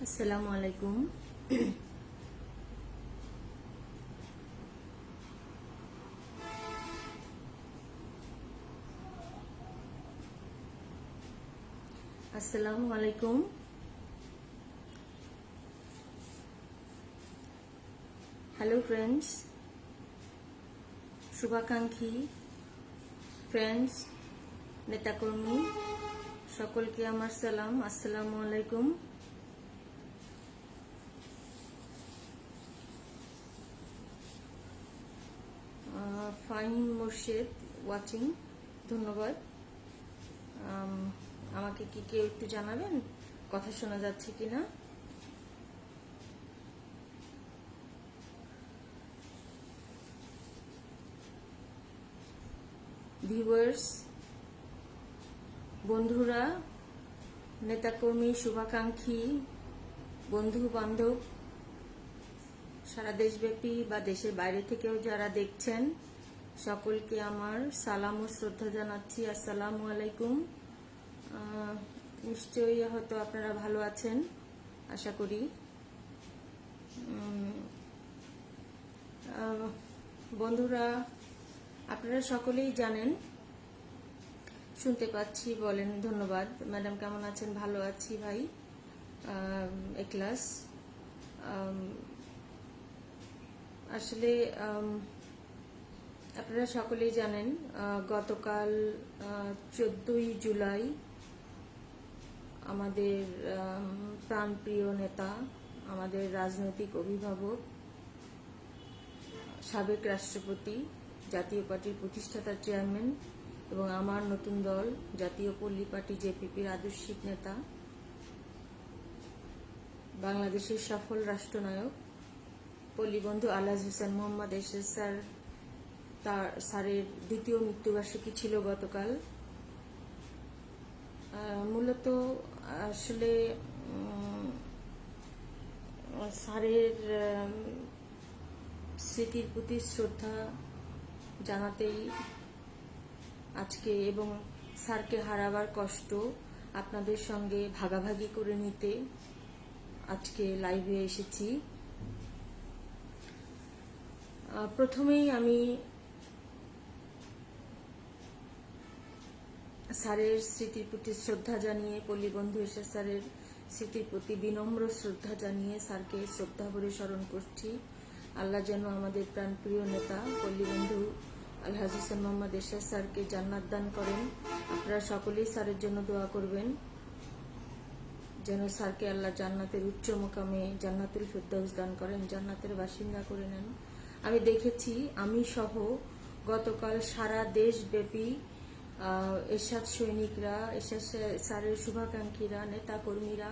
আসসালামু আলাইকুম। আসসালামু আলাইকুম। হ্যালো ফ্রেন্ডস, শুভাকাঙ্ক্ষী ফ্রেন্ডস, নেতাকর্মী সকলকে আমার সালাম। আসসালামু আলাইকুম। ফাহিম মোর্শেদ ওয়াচিং, ধন্যবাদ। আমাকে কি কেউ একটু জানাবেন কথা শোনা যাচ্ছে কিনা? ভিউয়ার্স, বন্ধুরা, নেতাকর্মী, শুভাকাঙ্ক্ষী, বন্ধু বান্ধব, সারা দেশব্যাপী বা দেশের বাইরে থেকেও যারা দেখছেন সকলকে আমার সালাম ও শ্রদ্ধা জানাচ্ছি। আসসালামু আলাইকুম। নিশ্চয়ই হয়তো আপনারা ভালো আছেন, আশা করি। বন্ধুরা, আপনারা সকলেই জানেন, শুনতে পাচ্ছি, বলেন। ধন্যবাদ ম্যাডাম, কেমন আছেন? ভালো আছি ভাই। এক্লাস, আসলে আপনারা সকলেই জানেন, গতকাল 14ই জুলাই আমাদের প্রাণপ্রিয় নেতা, আমাদের রাজনৈতিক অভিভাবক, সাবেক রাষ্ট্রপতি, জাতীয় পার্টির প্রতিষ্ঠাতা চেয়ারম্যান এবং আমার নতুন দল জাতীয় পল্লী পার্টি জেপিপির আদর্শিক নেতা, বাংলাদেশের সফল রাষ্ট্রনায়ক পল্লীবন্ধু আলহাজ হোসেন মোহাম্মদ এরশাদ স্যার, স্যারের দ্বিতীয় মৃত্যুবার্ষিকী ছিল গতকাল। মূলত আসলে স্যারের স্মৃতির প্রতি শ্রদ্ধা জানাতেই আজকে, এবং স্যারকে হারাবার কষ্ট আপনাদের সঙ্গে ভাগাভাগি করে নিতে আজকে লাইভে এসেছি। প্রথমেই আমি স্যারের স্মৃতির প্রতি শ্রদ্ধা জানিয়ে, পল্লীবন্ধু এরশাদ স্যারের স্মৃতির প্রতি বিনম্র শ্রদ্ধা জানিয়ে স্যারকে শ্রদ্ধা ভরে স্মরণ করছি। আল্লাহ যেন আমাদের প্রাণপ্রিয় নেতা পল্লীবন্ধু আলহাজ হোসেন মোহাম্মদ এরশাদ স্যারকে জান্নাত দান করেন। আপনারা সকলেই স্যারের জন্য দোয়া করবেন যেন স্যারকে আল্লাহ জান্নাতের উচ্চ মোকামে জান্নাতুল ফেরদাউস দান করেন, জান্নাতের বাসিন্দা করে নেন। আমি দেখেছি, আমি সহ গতকাল সারা দেশব্যাপী এরশাদ সৈনিকরা, এরশাদ স্যারের শুভাকাঙ্ক্ষীরা, নেতা কর্মীরা,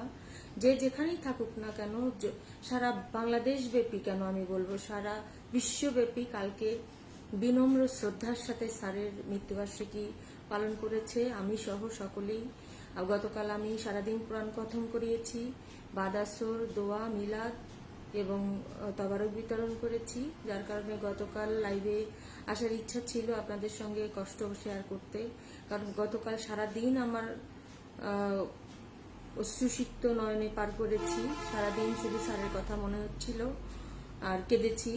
যে যেখানেই থাকুক না কেন, সারা বাংলাদেশ ব্যাপী কেন আমি বলবো, সারা বিশ্বব্যাপী কালকে বিনম্র শ্রদ্ধার সাথে স্যারের মৃত্যুবার্ষিকী পালন করেছে। আমি সহ সকলেই। গতকাল আমি সারাদিন কোরআন কথম করিয়েছি, বাদাসর, দোয়া, মিলাদ এবং তবারক বিতরণ করেছি, যার কারণে গতকাল লাইভে আসার ইচ্ছা ছিল আপনাদের সঙ্গে কষ্ট শেয়ার করতে। কারণ গতকাল সারাদিন আমার অশ্রুসিক্ত নয়নে পার করেছি। সারাদিন শুধু স্যারের কথা মনে হচ্ছিল আর কেঁদেছি,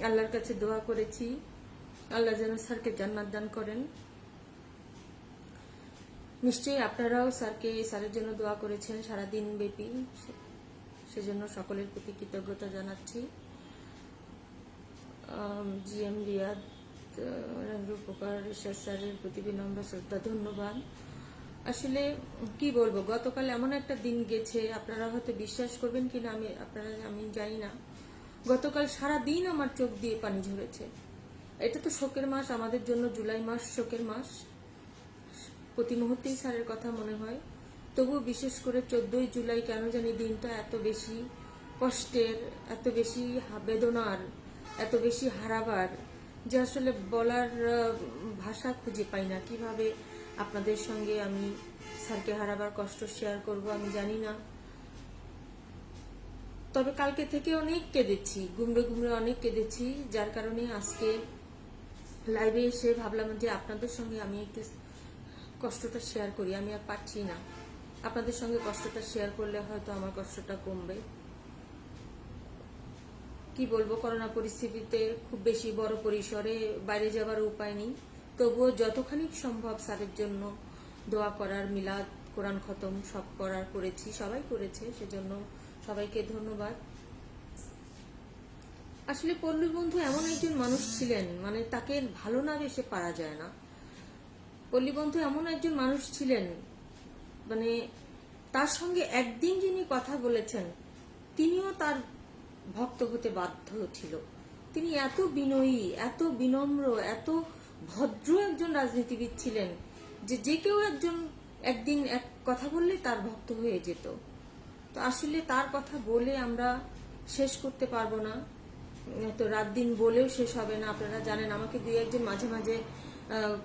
আল্লাহর কাছে দোয়া করেছি আল্লাহ যেন স্যারকে জান্নাত দান করেন। নিশ্চয়ই আপনারাও স্যারের জন্য দোয়া করেছেন সারাদিন ব্যাপী, সেজন্য সকলের প্রতি কৃতজ্ঞতা জানাচ্ছি। জিএম রিয়াদ, রূপকার এরশাদ স্যারের প্রতি বিনম্র শ্রদ্ধা, ধন্যবাদ। আসলে কি বলবো, গতকাল এমন একটা দিন গেছে, আপনারা হয়তো বিশ্বাস করবেন কিনা আমি জানি না, গতকাল সারা দিন আমার চোখ দিয়ে পানি ঝরেছে। এটা তো শোকের মাস আমাদের জন্য, জুলাই মাস শোকের মাস, প্রতি মুহূর্তেই স্যারের কথা মনে হয়। তবুও বিশেষ করে 14ই জুলাই কেন জানি দিনটা এত বেশি কষ্টের, এত বেশি বেদনার, এত বেশি হারাবার, যে আসলে বলার ভাষা খুঁজে পাই না। কিভাবে আপনাদের সঙ্গে আমি স্যারকে হারাবার কষ্ট শেয়ার করব আমি জানি না। তবে কালকে থেকে অনেক কেঁদেছি, গুমড়ে গুমড়ে অনেক কেঁদেছি, যার কারণে আজকে লাইভে এসে ভাবলাম যে আপনাদের সঙ্গে আমি একটু কষ্টটা শেয়ার করি। আমি আর পারছি না, আপনাদের সঙ্গে কষ্টটা শেয়ার করলে হয়তো আমার কষ্টটা কমবে। কি বলবো, করোনা পরিস্থিতিতে খুব বেশি বড় পরিসরে বাইরে যাবার উপায় নেই, তবুও যতখানি সম্ভব স্যারের জন্য দোয়া করার, মিলাদ, কোরআন খতম সব করেছি, সবাই করেছে, সেজন্য সবাইকে ধন্যবাদ। আসলে পল্লী বন্ধু এমন একজন মানুষ ছিলেন, মানে তাকে ভালো না বেশে পারা যায় না। পল্লী বন্ধু এমন একজন মানুষ ছিলেন, মানে তার সঙ্গে একদিন যিনি কথা বলেছেন তিনিও তার ভক্ত হতে বাধ্য ছিল। তিনি এত বিনয়ী, এত বিনম্র, এত ভদ্র একজন রাজনীতিবিদ ছিলেন যে যে কেউ একদিন এক কথা বললে তার ভক্ত হয়ে যেত। তো আসলে তার কথা বলে আমরা শেষ করতে পারবো না, তো রাত দিন বলেও শেষ হবে না। আপনারা জানেন, আমাকে দুই একজন মাঝে মাঝে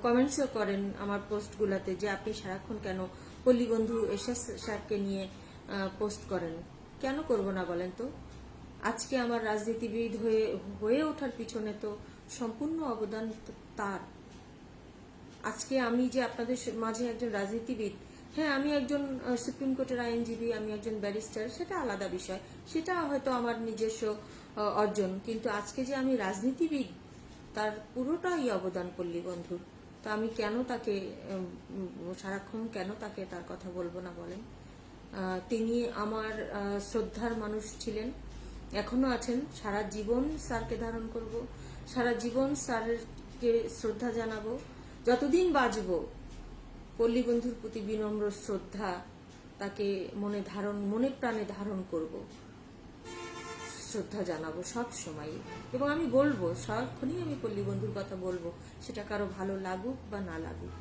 কমেন্টসও করেন আমার পোস্টগুলোতে যে আপনি সারাক্ষণ কেন পল্লী বন্ধু এরশাদ সাহেবকে নিয়ে পোস্ট করেন। কেন করব না বলেন তো? আজকে আমার রাজনীতিবিদ হয়ে ওঠার পিছনে তো সম্পূর্ণ অবদান তার। আজকে আমি যে আপনাদের মাঝে একজন রাজনীতিবিদ, হ্যাঁ আমি একজন সুপ্রিম কোর্টের আইনজীবী, আমি একজন ব্যারিস্টার, সেটা আলাদা বিষয়, সেটা হয়তো আমার নিজস্ব অর্জন, কিন্তু আজকে যে আমি রাজনীতিবিদ তার পুরোটাই অবদান পল্লী বন্ধুর। তো আমি কেন তাকে সারাক্ষণ কেন তাকে তার কথা বলবো না বলেন? তিনি আমার শ্রদ্ধার মানুষ ছিলেন, এখনো আছেন। সারা জীবন স্যারকে ধারণ করব, সারা জীবন স্যারকে শ্রদ্ধা জানাবো, যতদিন বাঁচব পল্লী বন্ধুর প্রতি বিনম্র শ্রদ্ধা তাকে মনে প্রাণে ধারণ করব, শ্রদ্ধা জানাবো সব সময়। এবং আমি বলবো, সারাক্ষণই আমি পল্লী বন্ধুর কথা বলবো, সেটা কারো ভালো লাগুক বা না লাগুক,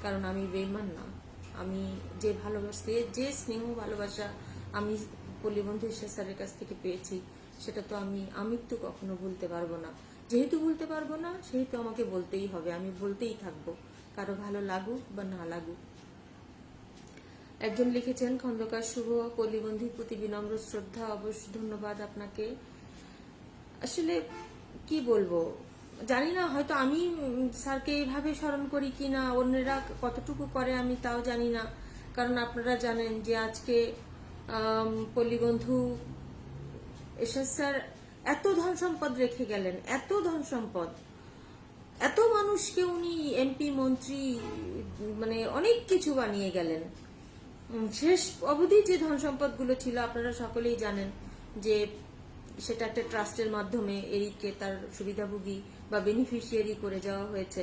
কারণ আমি বেঈমান না। আমি যে ভালোবাসে, যে স্নেহ ভালোবাসা আমি পল্লী বন্ধু এরশাদ স্যারের কাছ থেকে পেয়েছি, সেটা তো আমি তো কখনো ভুলতে পারবো না। যেহেতু ভুলতে পারবো না, সেহেতু আমাকে বলতেই হবে, আমি বলতেই থাকবো, কারো ভালো লাগুক বা না লাগুক। একজন লিখেছেন, খন্দকার শুভ, পল্লী বন্ধুর প্রতি বিনম্র শ্রদ্ধা, অবশ্য ধন্যবাদ আপনাকে। আসলে কি বলবো জানি না, হয়তো আমি স্যারকে এইভাবে স্মরণ করি কিনা, অন্যরা কতটুকু করে আমি তাও জানি না। কারণ আপনারা জানেন যে আজকে পল্লী বন্ধু এরশাদ স্যার এত ধন সম্পদ রেখে গেলেন, এত ধন সম্পদ, এত মানুষকে উনি এমপি মন্ত্রী মানে অনেক কিছু বানিয়ে গেলেন। শেষ অবধি যে ধন সম্পদগুলো ছিল আপনারা সকলেই জানেন যে সেটা একটা ট্রাস্টের মাধ্যমে এরিকে তার সুবিধাভোগী বা বেনিফিশিয়ারি করে যাওয়া হয়েছে,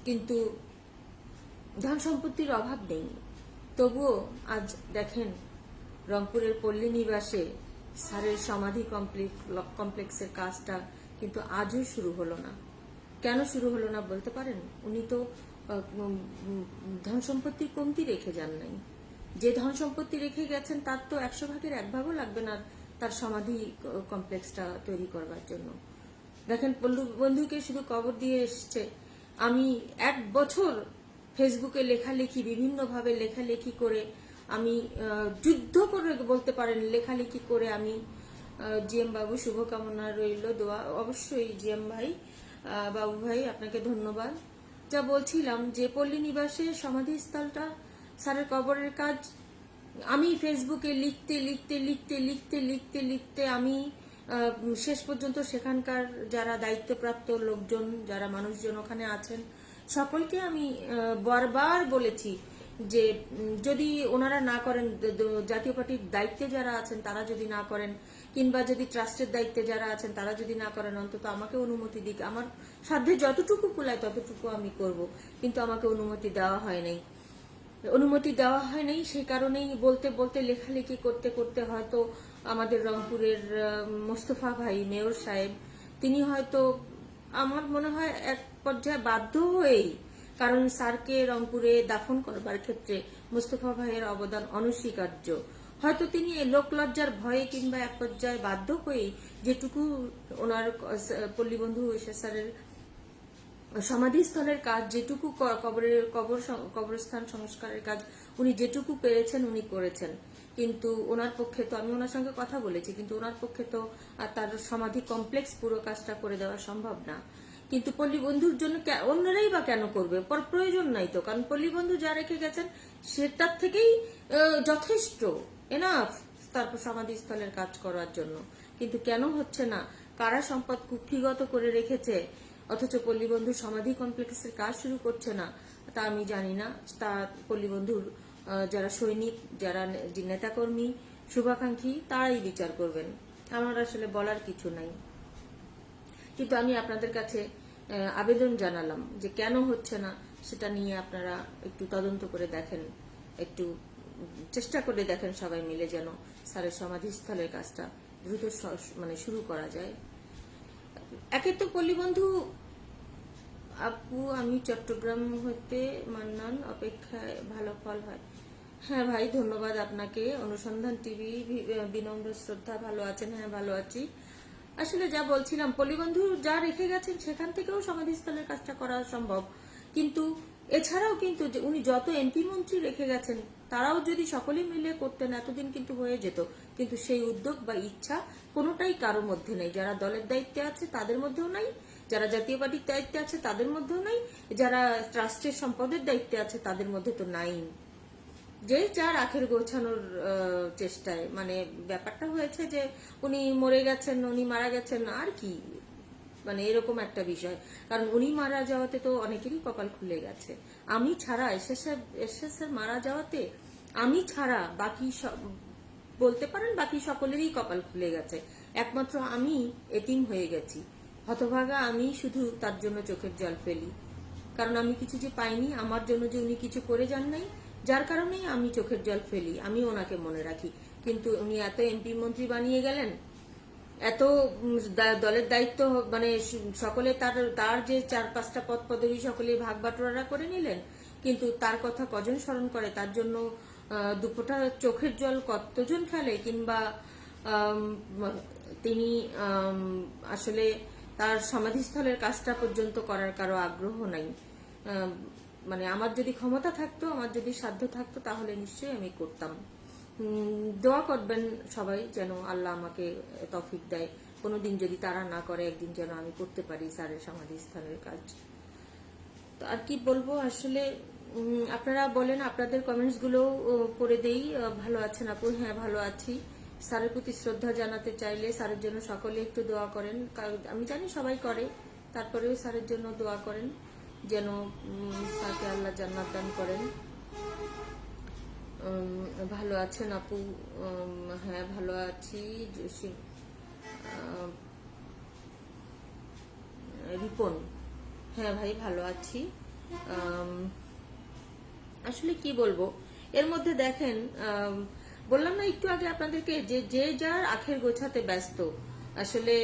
কিন্তু ধন সম্পত্তির অভাব নেই। তবুও আজ দেখেন, রংপুরের পল্লী নিবাসে স্যারের সমাধি কমপ্লেক্সের কাজটা কিন্তু আজও শুরু হলো না। কেন শুরু হলো না বলতে পারেন? উনি তো ধন সম্পত্তির কমতি রেখে যান নাই। যে ধন সম্পত্তি রেখে গেছেন তার তো 100 ভাগের 1 ভাগও লাগবে না তার সমাধি কমপ্লেক্সটা তৈরি করবার জন্য। দেখেন, পল্লী বন্ধুকে শুধু কবর দিয়ে এসছে। আমি 1 বছর ফেসবুকে লেখালেখি, বিভিন্নভাবে লেখালেখি করে, আমি যুদ্ধ করে বলতে পারেন লেখালেখি করে আমি জিএম বাবু, শুভকামনা রইল, দোয়া অবশ্যই জিএম ভাই, বাবু ভাই আপনাকে ধন্যবাদ। যা বলছিলাম যে পল্লী নিবাসে সমাধিস্থলটা, স্যারের কবরের কাজ, আমি ফেসবুকে লিখতে লিখতে লিখতে লিখতে লিখতে লিখতে আমি শেষ পর্যন্ত সেখানকার যারা দায়িত্বপ্রাপ্ত লোকজন, যারা মানুষজন ওখানে আছেন, সকলকে আমি বারবার বলেছি যে যদি ওনারা না করেন, জাতীয় পার্টির দায়িত্বে যারা আছেন তারা যদি না করেন, কিংবা যদি ট্রাস্টের দায়িত্বে যারা আছেন তারা যদি না করেন, অন্তত আমাকে অনুমতি দিক, আমার সাধ্যে যতটুকু কুলায় ততটুকু আমি করব। কিন্তু আমাকে অনুমতি দেওয়া হয় নাই। সেই কারণেই বলতে বলতে লেখালেখি করতে করতে হয়তো আমাদের রংপুরের মোস্তফা ভাই, মেয়র সাহেব, তিনি হয়তো আমার মনে হয় এক পর্যায়ে বাধ্য হয়েই, কারণ স্যারকে রংপুরে দাফন করবার ক্ষেত্রে মোস্তফা ভাইয়ের অবদান অনস্বীকার্য, হয়তো তিনি লোকলজ্জার ভয়ে কিংবা এক পর্যায়ে বাধ্য হয়েই যেটুকু ওনার পল্লী বন্ধু এরশাদ স্যারের সমাধিস্থলের কাজ, যেটুকু কবরস্থান সংস্কারের কাজ উনি যেটুকু পেরেছেন উনি করেছেন। কিন্তু ওনার পক্ষে তো, আমি ওনার সঙ্গে কথা বলেছি, কিন্তু ওনার পক্ষে তো আর তার সমাধি কমপ্লেক্স পুরো কাজটা করে দেওয়া সম্ভব না। কিন্তু পল্লী বন্ধুর জন্য অন্যরাই বা কেন করবে? প্রয়োজন নাই তো, কারণ পল্লী বন্ধু যা রেখে গেছেন সেটার থেকেই যথেষ্ট, এনাফ তারপর সমাধিস্থলের কাজ করার জন্য। কিন্তু কেন হচ্ছে না? কারা সম্পদ কুক্ষিগত করে রেখেছে অথচ পল্লী বন্ধুর সমাধি কমপ্লেক্সের কাজ শুরু করছে না, তা আমি জানি না। তা পল্লী বন্ধুর যারা সৈনিক, যারা নেতাকর্মী, শুভাকাঙ্ক্ষী, তারাই বিচার করবেন। আমার আসলে বলার কিছু নাই। কিন্তু আমি আপনাদের কাছে আবেদন জানালাম যে কেন হচ্ছে না সেটা নিয়ে আপনারা একটু তদন্ত করে দেখেন, একটু চেষ্টা করে দেখেন সবাই মিলে, যেন স্যারের সমাধিস্থলের কাজটা দ্রুত মানে শুরু করা যায়। একে তো পল্লী বন্ধু আপু, আমি চট্টগ্রাম হতে, মান্নান, অপেক্ষায় ভালো ফল হয়। হ্যাঁ ভাই, ধন্যবাদ আপনাকে। অনুসন্ধান টিভি, বিনম্র শ্রদ্ধা, ভালো আছেন? হ্যাঁ ভালো আছি। আসলে যা বলছিলাম, পল্লীবন্ধু যা রেখে গেছেন সেখান থেকেও সমাধিস্থলের কাজটা করা সম্ভব। কিন্তু এছাড়াও কিন্তু উনি যত এমপি মন্ত্রী রেখে গেছেন তারাও যদি সকলে মিলে করতেন এতদিন কিন্তু হয়ে যেত। কিন্তু সেই উদ্যোগ বা ইচ্ছা কোনোটাই কারোর মধ্যে নেই। যারা দলের দায়িত্বে আছে তাদের মধ্যেও নাই, যারা জাতীয় পার্টির দায়িত্বে আছে তাদের মধ্যেও নাই, যারা ট্রাস্টের সম্পদের দায়িত্বে আছে তাদের মধ্যে তো নাই। যে যার আখের গোছানোর চেষ্টায়, মানে ব্যাপারটা হয়েছে যে উনি মরে গেছেন, উনি মারা গেছেন, আর কি, মানে এরকম একটা বিষয়। কারণ উনি মারা যাওয়াতে তো অনেকেরই কপাল খুলে গেছে। আমি ছাড়া এসএসএর মারা যাওয়াতে আমি ছাড়া বাকি বলতে পারেন বাকি সকলেরই কপাল খুলে গেছে। একমাত্র আমি এতিম হয়ে গেছি, হতভাগা আমি শুধু তার জন্য চোখের জল ফেলি। কারণ আমি কিছু যে পাইনি, আমার জন্য যে উনি কিছু করে যান নাই, যার কারণেই আমি চোখের জল ফেলি, আমি ওনাকে মনে রাখি। কিন্তু উনি এত এমপি মন্ত্রী বানিয়ে গেলেন, এত দলের দায়িত্ব, মানে সকলে তার যে 4-5টা পদ পদবি সকলে ভাগ বাটোয়ারা করে নিলেন, কিন্তু তার কথা কজন স্মরণ করে? তার জন্য দুপোটা চোখের জল কতজন ফেলে? কিংবা তিনি আসলে তার সমাধিস্থলের কাজটা পর্যন্ত করার কারো আগ্রহ নাই। মানে আমার যদি ক্ষমতা থাকতো, আমার যদি সাধ্য থাকতো, তাহলে নিশ্চয়ই আমি করতাম। দোয়া করবেন সবাই যেন আল্লাহ আমাকে তৌফিক দেয়, কোনোদিন যদি তারা না করে একদিন যেন আমি করতে পারি স্যারের সমাধিস্থলের কাজ। তো আর কি বলবো আসলে, আপনারা বলেন, আপনাদের কমেন্টস গুলো করে দেই। ভালো আছেন আপু? হ্যাঁ ভালো আছি। স্যারের প্রতি শ্রদ্ধা জানাতে চাইলে স্যারের জন্য সকলে একটু দোয়া করেন। আমি জানি সবাই করে, তারপরেও স্যারের জন্য দোয়া করেন যেন স্যারকে আল্লাহ জান্নাত দান করেন। ভালো আছেন আপু? হ্যাঁ ভালো আছি। রিপন, হ্যাঁ ভাই ভালো আছি। আসলে কি বলবো, এর মধ্যে দেখেন, বললাম না একটু আগে আপনাদেরকে যে যে যার আখের গোছাতে ব্যস্ত। আসলে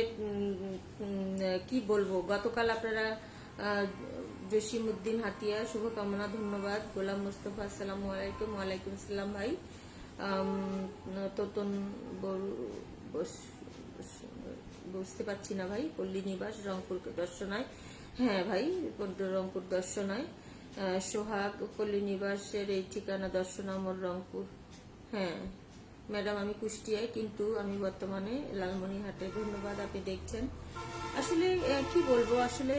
কি বলবো, গতকাল আপনারা জসিমউদ্দিন হাতিয়া, শুভকামনা, ধন্যবাদ। গোলাম মুস্তফা, আসসালামু আলাইকুম। ওয়ালাইকুম আসসালাম ভাই। তোতন বুঝতে পারছি না ভাই। পল্লী নিবাস, রংপুর দর্শনায়। হ্যাঁ ভাই, রংপুর দর্শনায়। সোহাগ, পল্লী নিবাসের এই ঠিকানা দর্শনামর, রংপুর। হ্যাঁ ম্যাডাম, আমি কুষ্টিয়ায়, কিন্তু আমি বর্তমানে লালমনিরহাটে। ধন্যবাদ, আপনি দেখছেন। আসলে কি বলবো, আসলে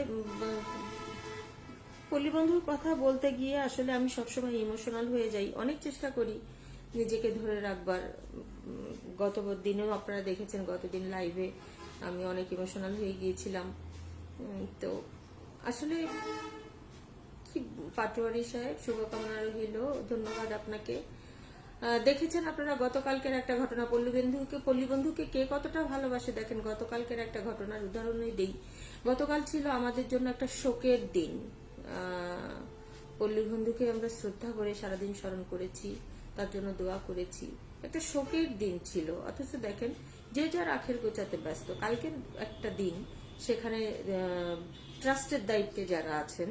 পল্লী বন্ধুর কথা বলতে গিয়ে আসলে আমি সবসময় ইমোশনাল হয়ে যাই। অনেক চেষ্টা করি নিজেকে ধরে রাখবার। গত দিনেও আপনারা দেখেছেন, গতদিন লাইভে আমি অনেক ইমোশনাল হয়ে গিয়েছিলাম। তো আসলে কি, পাটোয়ারি সাহেব, শুভকামনা রইল, ধন্যবাদ আপনাকে। দেখেছেন আপনারা গতকালকের একটা ঘটনা, পল্লী বন্ধুকে কে কতটা ভালোবাসে দেখেন। গতকালকের একটা ঘটনার উদাহরণই দেই। গতকাল ছিল আমাদের জন্য একটা শোকের দিন। পল্লী বন্ধুকে আমরা শ্রদ্ধা করে সারাদিন স্মরণ করেছি, তার জন্য দোয়া করেছি। একটা শোকের দিন ছিল, অথচ দেখেন যে যার আখের গোছাতে ব্যস্ত। কালকের একটা দিন, সেখানে ট্রাস্টের দায়িত্বে যারা আছেন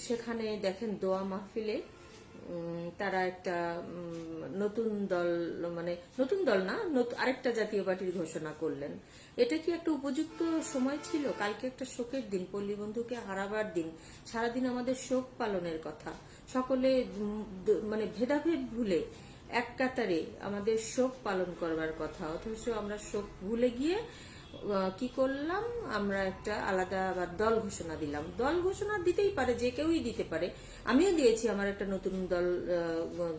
সেখানে দেখেন দোয়া মাহফিলে তারা একটা নতুন দল, মানে নতুন দল না, আরেকটা জাতীয় পার্টির ঘোষণা করলেন। এটা কি একটা উপযুক্ত সময় ছিল? কালকে একটা শোকের দিন, পল্লী বন্ধুকে হারাবার দিন, সারাদিন আমাদের শোক পালনের কথা। সকলে মানে ভেদাভেদ ভুলে এক কাতারে আমাদের শোক পালন করবার কথা, অথচ আমরা শোক ভুলে গিয়ে কি করলাম, আমরা একটা আলাদা আবার দল ঘোষণা দিলাম। দল ঘোষণা দিতেই পারে, যে কেউই দিতে পারে, আমিও দিয়েছি আমার একটা নতুন দল,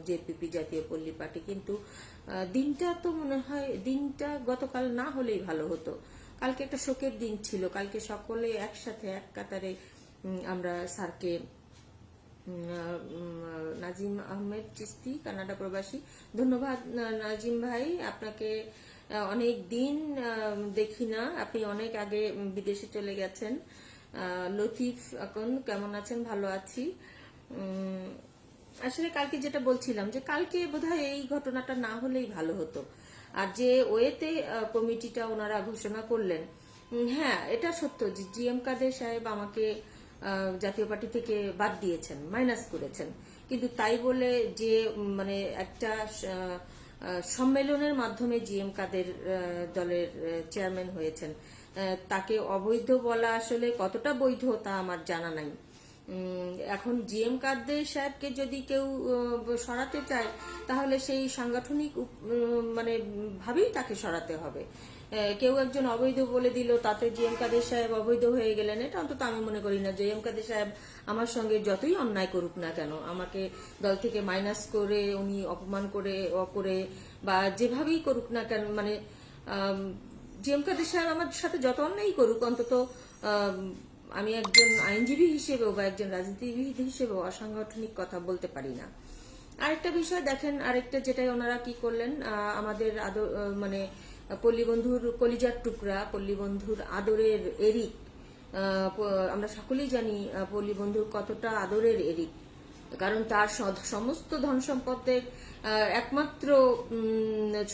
জেপিপি, জাতীয় পল্লী পার্টি। কিন্তু দিনটা তো মনে হয় দিনটা গতকাল না হলেই ভালো হতো। কালকে একটা শোকের দিন ছিল, কালকে সকলে একসাথে এক কাতারে আমরা স্যারকে, নাজিম আহমেদ চিস্তি, কানাডা প্রবাসী, ধন্যবাদ নাজিম ভাই, আপনাকে অনেক দিন দেখি না, আপনি অনেক আগে বিদেশে চলে গেছেন। লতিফ এখন কেমন আছেন? ভালো আছি। আসলে কালকে যেটা বলছিলাম, যে কালকে বোধহয় এই ঘটনাটা না হলেই ভালো হতো। আর যে ওয়েতে কমিটিটা ওনারা ঘোষণা করলেন, হ্যাঁ এটা সত্য যে জিএম কাদের সাহেব আমাকে জাতীয় পার্টি থেকে বাদ দিয়েছেন, মাইনাস করেছেন। কিন্তু তাই বলে যে মানে একটা সম্মেলনের মাধ্যমে জিএম কাদের দলের চেয়ারম্যান হয়েছেন, তাকে অবৈধ বলা আসলে কতটা বৈধ তা আমার জানা নাই। এখন জিএম কাদের সাহেবকে যদি কেউ সরাতে চায়, তাহলে সেই সাংগঠনিক মানে ভাবেই তাকে সরাতে হবে। কেউ একজন অবৈধ বলে দিল, তাতে জিএম কাদের সাহেব অবৈধ হয়ে গেলেন, এটা অন্তত আমি মনে করি না। জিএম কাদের সাহেব আমার সঙ্গে যতই অন্যায় করুক না কেন, আমাকে দল থেকে মাইনাস করে, উনি অপমান করে বা যেভাবেই করুক না কেন, মানে জিএম কাদের সাহেব আমার সাথে যত অন্যায় করুক, অন্তত আমি একজন আইনজীবী হিসেবেও বা একজন রাজনীতিবিদ হিসেবেও অসাংগঠনিক কথা বলতে পারি না। আরেকটা বিষয় দেখেন, আরেকটা যেটাই ওনারা কি করলেন, আমাদের মানে পল্লীবন্ধুর কলিজার টুকরা, পল্লীবন্ধুর আদরের এরিক, আমরা সকলেই জানি পল্লীবন্ধুর কতটা আদরের এরিক, কারণ তার সমস্ত ধন সম্পদের একমাত্র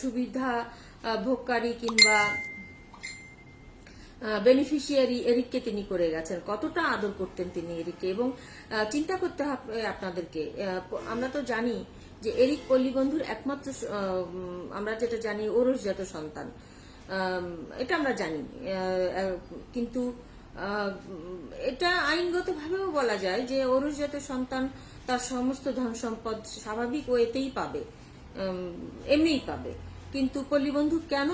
সুবিধা ভোগকারী কিংবা বেনিফিশিয়ারি এরিককে তিনি করে গেছেন। কতটা আদর করতেন তিনি এরিককে, এবং চিন্তা করতে হবে আপনাদেরকে। আমরা তো জানি যে এরিক পল্লীবন্ধুর একমাত্র, আমরা যেটা জানি ওরসজাত সন্তান, এটা আমরা জানি। কিন্তু এটা আইনগতভাবেও বলা যায় যে ওরসজাত সন্তান তার সমস্ত ধন সম্পদ স্বাভাবিক ওয়েতেই পাবে, এমনিই পাবে। কিন্তু পল্লীবন্ধু কেন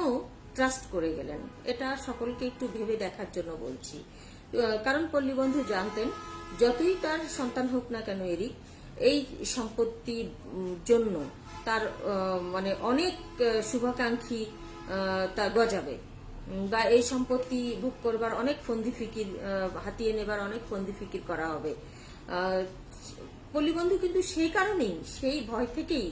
ট্রাস্ট করে গেলেন, এটা সকলকে একটু ভেবে দেখার জন্য বলছি। কারণ পল্লীবন্ধু জানতেন, যতই তার সন্তান হোক না কেন এরিক, এই সম্পত্তির জন্য তার মানে অনেক শুভাকাঙ্ক্ষী তা গজাবে, বা এই সম্পত্তি ভোগ করবার অনেক ফন্দি ফিকির, হাতিয়ে নেবার অনেক ফন্দি ফিকির করা হবে। পল্লীবন্ধু কিন্তু সেই কারণেই, সেই ভয় থেকেই,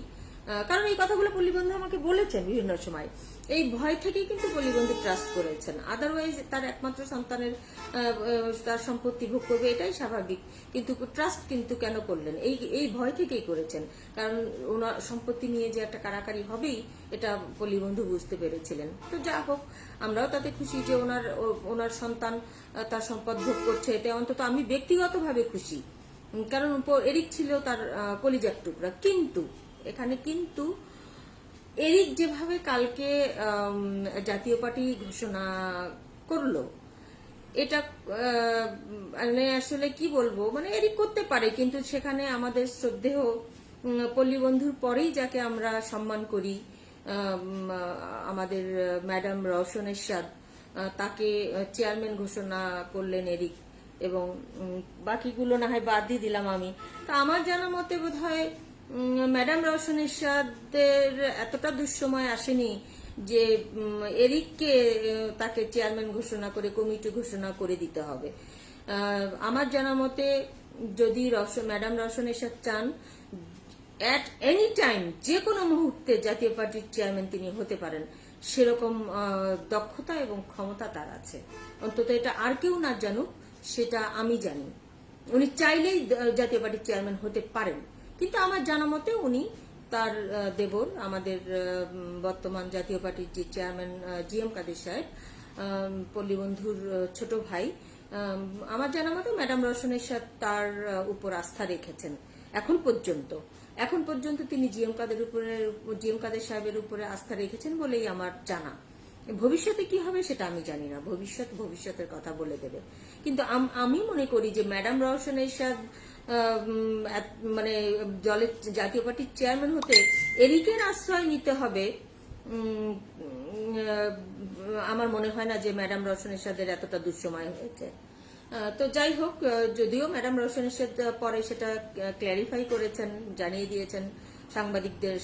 কারণ এই কথাগুলো পল্লীবন্ধু আমাকে বলেছেন বিভিন্ন সময়, এই ভয় থেকেই কিন্তু পল্লীবন্ধু ট্রাস্ট করেছেন। আদারওয়াইজ তার একমাত্র সন্তানের তার সম্পত্তি ভোগ করবে, এটাই স্বাভাবিক। কিন্তু ট্রাস্ট কিন্তু কেন করলেন, এই ভয় থেকেই করেছেন। কারণ ওনার সম্পত্তি নিয়ে যে একটা কারাকারি হবেই, এটা পল্লীবন্ধু বুঝতে পেরেছিলেন। তো যা হোক, আমরাও তাতে খুশি যে ওনার সন্তান তার সম্পদ ভোগ করছে, এটা অন্তত আমি ব্যক্তিগতভাবে খুশি। কারণ এরিক ছিল তার কলিজার টুকরা। কিন্তু এখানে কিন্তু এরিক যেভাবে কালকে জাতীয় পার্টি ঘোষণা করলো, এটা মানে আসলে কি বলবো, মানে এরিক করতে পারে, কিন্তু সেখানে আমাদের শ্রদ্ধেয় পল্লীবন্ধুর পরেই যাকে আমরা সম্মান করি, আমাদের ম্যাডাম রওশন এরশাদ, তাকে চেয়ারম্যান ঘোষণা করলেন এরিক, এবং বাকিগুলো না হয় বাদ দিয়ে দিলাম আমি। তা আমার জানা মতে বোধহয় ম্যাডাম রওশন এরশাদের এতটা দুঃসময় আসেনি যে এরিককে তাকে চেয়ারম্যান ঘোষণা করে কমিটি ঘোষণা করে দিতে হবে। আমার জানা মতে যদি ম্যাডাম রওশন এরশাদ চান, অ্যাট এনি টাইম, যে কোনো মুহূর্তে জাতীয় পার্টির চেয়ারম্যান তিনি হতে পারেন, সেরকম দক্ষতা এবং ক্ষমতা তার আছে। অন্তত এটা আর কেউ না জানুক, সেটা আমি জানি। উনি চাইলেই জাতীয় পার্টির চেয়ারম্যান হতে পারেন। কিন্তু আমার জানা মতে উনি তার দেবর, আমাদের বর্তমান জাতীয় পার্টির যে চেয়ারম্যান জিএম কাদের সাহেব, পল্লীবন্ধুর ছোট ভাই, আমার জানা মতে ম্যাডাম রওশন এরশাদ তার উপর আস্থা রেখেছেন এখন পর্যন্ত তিনি জিএম কাদের সাহেবের উপরে আস্থা রেখেছেন বলেই আমার জানা। ভবিষ্যতে কি হবে সেটা আমি জানি না, ভবিষ্যতের কথা বলে দেবে। কিন্তু আমি মনে করি যে ম্যাডাম রওশন এরশাদ মানে দলের জাতীয় পার্টির চেয়ারম্যান হতে এরিকের আশ্রয় নিতে হবে, উম, আমার মনে হয় না যে ম্যাডাম রওশন এরশাদের এতটা দুঃসময় হয়েছে। তো যাই হোক, যদিও ম্যাডাম রওশন এরশাদ পরে সেটা ক্ল্যারিফাই করেছেন, জানিয়ে দিয়েছেন সাংবাদিকদের,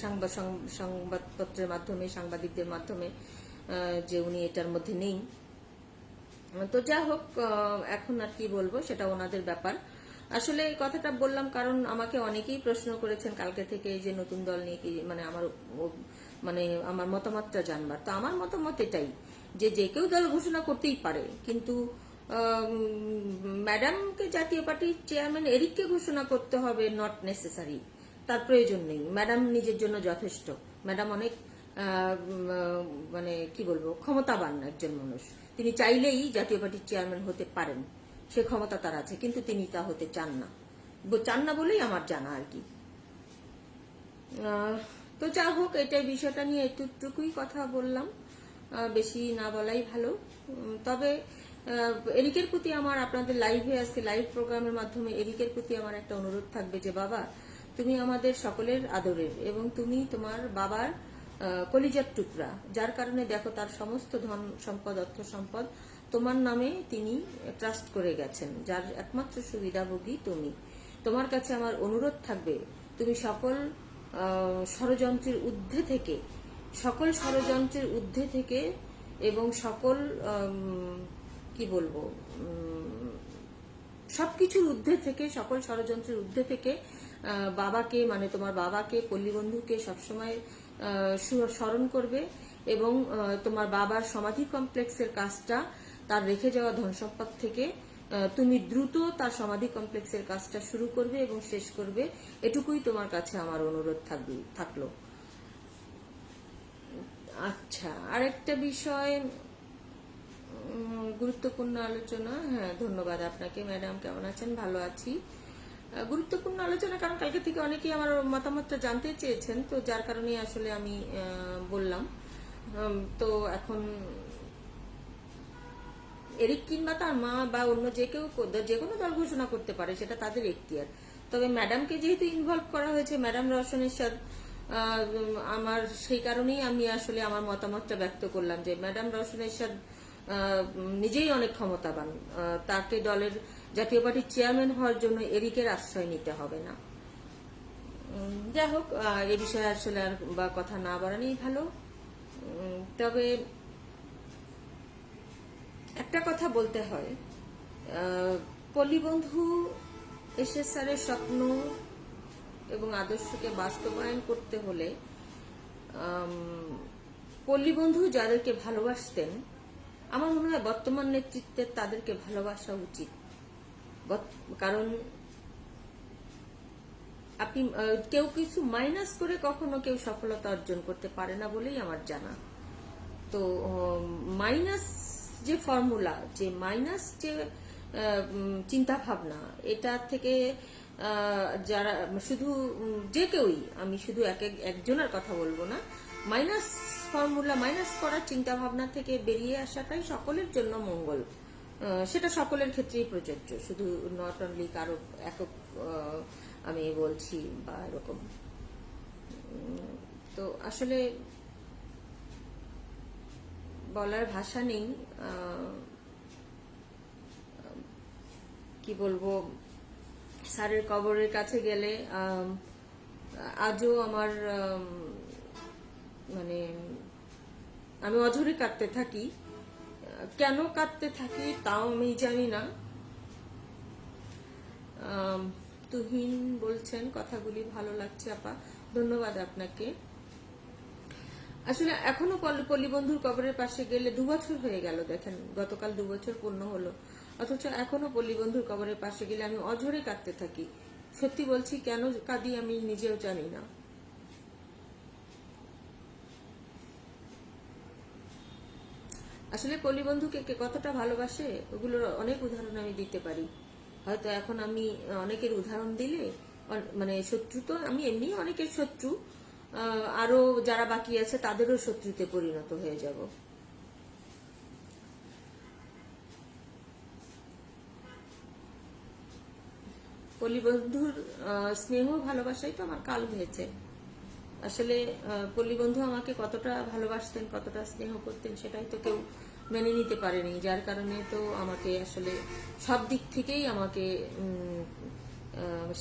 সংবাদপত্রের মাধ্যমে, সাংবাদিকদের মাধ্যমে, যে উনি এটার মধ্যে নেই। তো যা হোক, এখন আর কি বলবো, সেটা ওনাদের ব্যাপার। আসলে এই কথাটা বললাম কারণ আমাকে অনেকেই প্রশ্ন করেছেন কালকে থেকে যে নতুন দল নিয়ে কি, মানে আমার মতামতটা জানবার। তো আমার মতামত এটাই যে যে কেউ দল ঘোষণা করতেই পারে, কিন্তু ম্যাডামকে জাতীয় পার্টির চেয়ারম্যান এরিককে ঘোষণা করতে হবে নট নেসেসারি, তার প্রয়োজন নেই। ম্যাডাম নিজের জন্য যথেষ্ট। ম্যাডাম অনেক মানে কি বলবো, ক্ষমতাবান একজন মানুষ। তিনি চাইলেই জাতীয় পার্টির চেয়ারম্যান হতে পারেন, সে ক্ষমতা তার আছে, কিন্তু তিনি তা হতে চান না। চান না বলেই আমার জানা আর কি। তো যা হোক, এটাই বিষয়টা নিয়ে এতটুকুই কথা বললাম, বেশি না বলাই ভালো। তবে এরিকের প্রতি আমার, আপনাদের লাইভে আজকে লাইভ প্রোগ্রামের মাধ্যমে এরিকের প্রতি আমার একটা অনুরোধ থাকবে যে বাবা, তুমি আমাদের সকলের আদরের এবং তুমি তোমার বাবার কলিজার টুকরা, যার কারণে দেখো তার সমস্ত ধন সম্পদ, অর্থ সম্পদ তোমার নামে তিনি ট্রাস্ট করে গেছেন, যার একমাত্র সুবিধাভোগী তুমি। তোমার কাছে আমার অনুরোধ থাকবে, তুমি সকল ষড়যন্ত্রের ঊর্ধ্বে থেকে এবং সকল কি বলবো, সবকিছুর ঊর্ধ্বে থেকে, সকল ষড়যন্ত্রের ঊর্ধ্বে থেকে বাবাকে, মানে তোমার বাবাকে, পল্লীবন্ধুকে সবসময় স্মরণ করবে এবং তোমার বাবার সমাধি কমপ্লেক্সের কাজটা, তার রেখে যাওয়া ধন সম্পদ থেকে তুমি দ্রুত তার সমাধি কমপ্লেক্সের কাজটা শুরু করবে এবং শেষ করবে। এটুকুই তোমার কাছে আমার অনুরোধ থাকলো। আচ্ছা, আরেকটা বিষয়, গুরুত্বপূর্ণ আলোচনা। হ্যাঁ, ধন্যবাদ আপনাকে ম্যাডাম, কেমন আছেন? ভালো আছি। গুরুত্বপূর্ণ আলোচনা কারণ কালকে থেকে অনেকেই আমার মতামতটা জানতে চেয়েছেন, তো যার কারণে আসলে আমি বললাম। তো এখন এরিক কিংবা তার মা বা অন্য যে কেউ যে কোনো দল ঘোষণা করতে পারে, সেটা তাদের এখতিয়ার। তবে ম্যাডামকে যেহেতু ইনভলভ করা হয়েছে, ম্যাডাম রওশন এরশাদ, আমার সেই কারণেই আমি আসলে আমার মতামতটা ব্যক্ত করলাম যে ম্যাডাম রওশন এরশাদ নিজেই অনেক ক্ষমতাবান, তাকে দলের জাতীয় পার্টির চেয়ারম্যান হওয়ার জন্য এরিকের আশ্রয় নিতে হবে না। যাই হোক, এ বিষয়ে আসলে আর বা কথা না বাড়ানোই ভালো। তবে একটা কথা বলতে হয়, পল্লীবন্ধু এসএস স্যারের স্বপ্ন এবং আদর্শকে বাস্তবায়ন করতে হলে পল্লীবন্ধু যাদেরকে ভালোবাসতেন, আমার মনে হয় বর্তমান নেতৃত্বের তাদেরকে ভালোবাসা উচিত। কারণ আপনি কেউ কিছু মাইনাস করে কখনো কেউ সফলতা অর্জন করতে পারে না বলেই আমার জানা। তো মাইনাস যে ফর্মুলা, যে মাইনাস যে চিন্তা ভাবনা, এটা থেকে যারা শুধু যে কেউই, আমি শুধু একজনের কথা বলবো না, মাইনাস ফর্মুলা, মাইনাস করার চিন্তা ভাবনা থেকে বেরিয়ে আসাটাই সকলের জন্য মঙ্গল। সেটা সকলের ক্ষেত্রেই প্রযোজ্য, শুধু নট অনলি কারো একক আমি বলছি বা এরকম। তো আসলে বলার ভাষা নেই, কি বলবো। স্যারের কবরের কাছে গেলে আজও আমার মানে আমি অঝরে কাঁদতে থাকি। কেন কাঁদতে থাকি তাও আমি জানি না। তুহিন বলছেন কথাগুলি ভালো লাগছে আপা, ধন্যবাদ আপনাকে। আসলে এখনো পল্লীবন্ধুর কবরের পাশে গেলে 2 বছর হয়ে গেল, দেখেন গতকাল 2 বছর পূর্ণ হলো, অথচ এখনো পল্লীবন্ধুর কবরের পাশে গেলে আমি অঝরে কাঁদতে থাকি। সত্যি বলছি, কেন কাঁদি আমি নিজেও জানি না। আসলে পল্লীবন্ধুকে কে কতটা ভালোবাসে, ওগুলোর অনেক উদাহরণ আমি দিতে পারি। হয়তো এখন আমি অনেকের উদাহরণ দিলে, মানে শত্রু তো আমি এমনি অনেকের শত্রু, আরো যারা বাকি আছে তাদেরও শত্রুতে পরিণত হয়ে যাব। পল্লীবন্ধুর স্নেহ ভালোবাসাই তো আমার কাল হয়েছে। আসলে পল্লী বন্ধু আমাকে কতটা ভালোবাসতেন, কতটা স্নেহ করতেন সেটাই তো কেউ মেনে নিতে পারেনি, যার কারণে তো আমাকে আসলে সব দিক থেকেই আমাকে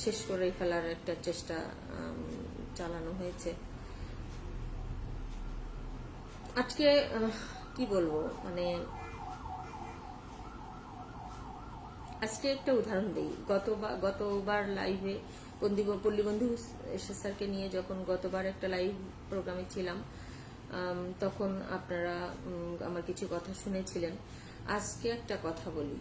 শেষ করে ফেলার একটা চেষ্টা চালানো হয়েছে। আজকে কি বলবো, মানে আজকে একটা উদাহরণ দিই। গতবার লাইভে পল্লী বন্ধু স্যারকে নিয়ে যখন গতবার একটা লাইভ প্রোগ্রামে ছিলাম, তখন আপনারা আমার কিছু কথা শুনেছিলেন। আজকে একটা কথা বলি।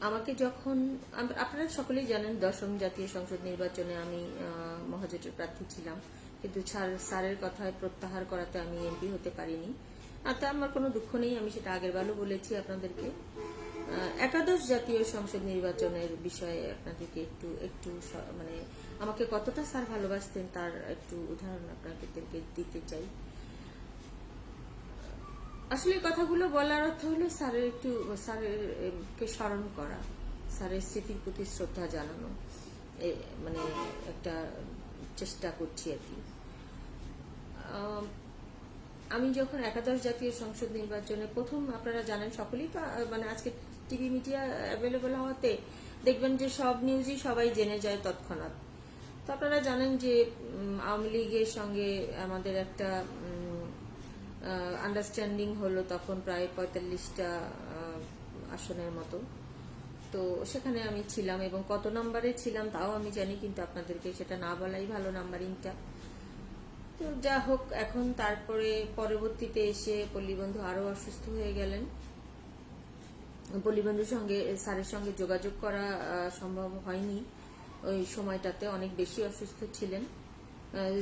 আমাকে যখন আপনারা সকলেই জানেন, 10ম জাতীয় সংসদ নির্বাচনে আমি মহাজোটের প্রার্থী ছিলাম, কিন্তু স্যারের কথায় প্রত্যাহার করাতে আমি এমপি হতে পারিনি। আর তা আমার কোনো দুঃখ নেই, আমি সেটা আগের বারও বলেছি আপনাদেরকে। একাদশ জাতীয় সংসদ নির্বাচনের বিষয়ে আপনাদেরকে একটু একটু মানে আমাকে কতটা স্যার ভালোবাসতেন তার একটু উদাহরণ আপনাদেরকে দিতে চাই। আসলে কথাগুলো বলার অর্থ হলো স্যারকে স্মরণ করা, স্যারের স্মৃতির প্রতি শ্রদ্ধা জানানো, মানে একটা চেষ্টা করছি আর কি। আমি যখন একাদশ জাতীয় সংসদ নির্বাচনে প্রথম, আপনারা জানেন সকলেই তো, মানে আজকে টিভি মিডিয়া অ্যাভেলেবল হওয়াতে দেখবেন যে সব নিউজই সবাই জেনে যায় তৎক্ষণাৎ। তো আপনারা জানেন যে আওয়ামী লীগের সঙ্গে আমাদের একটা আন্ডারস্ট্যান্ডিং হলো, তখন প্রায় 45টা আসনের মতো। তো সেখানে আমি ছিলাম এবং কত নম্বরে ছিলাম তাও আমি জানি, কিন্তু আপনাদেরকে সেটা না বলাই ভালো, নাম্বারিংটা। তো যা হোক, এখন তারপরে পরবর্তীতে এসে পল্লীবন্ধু আরো অসুস্থ হয়ে গেলেন। পল্লীবন্ধুর সঙ্গে স্যারের সঙ্গে যোগাযোগ করা সম্ভব হয়নি ওই সময়টাতে, অনেক বেশি অসুস্থ ছিলেন,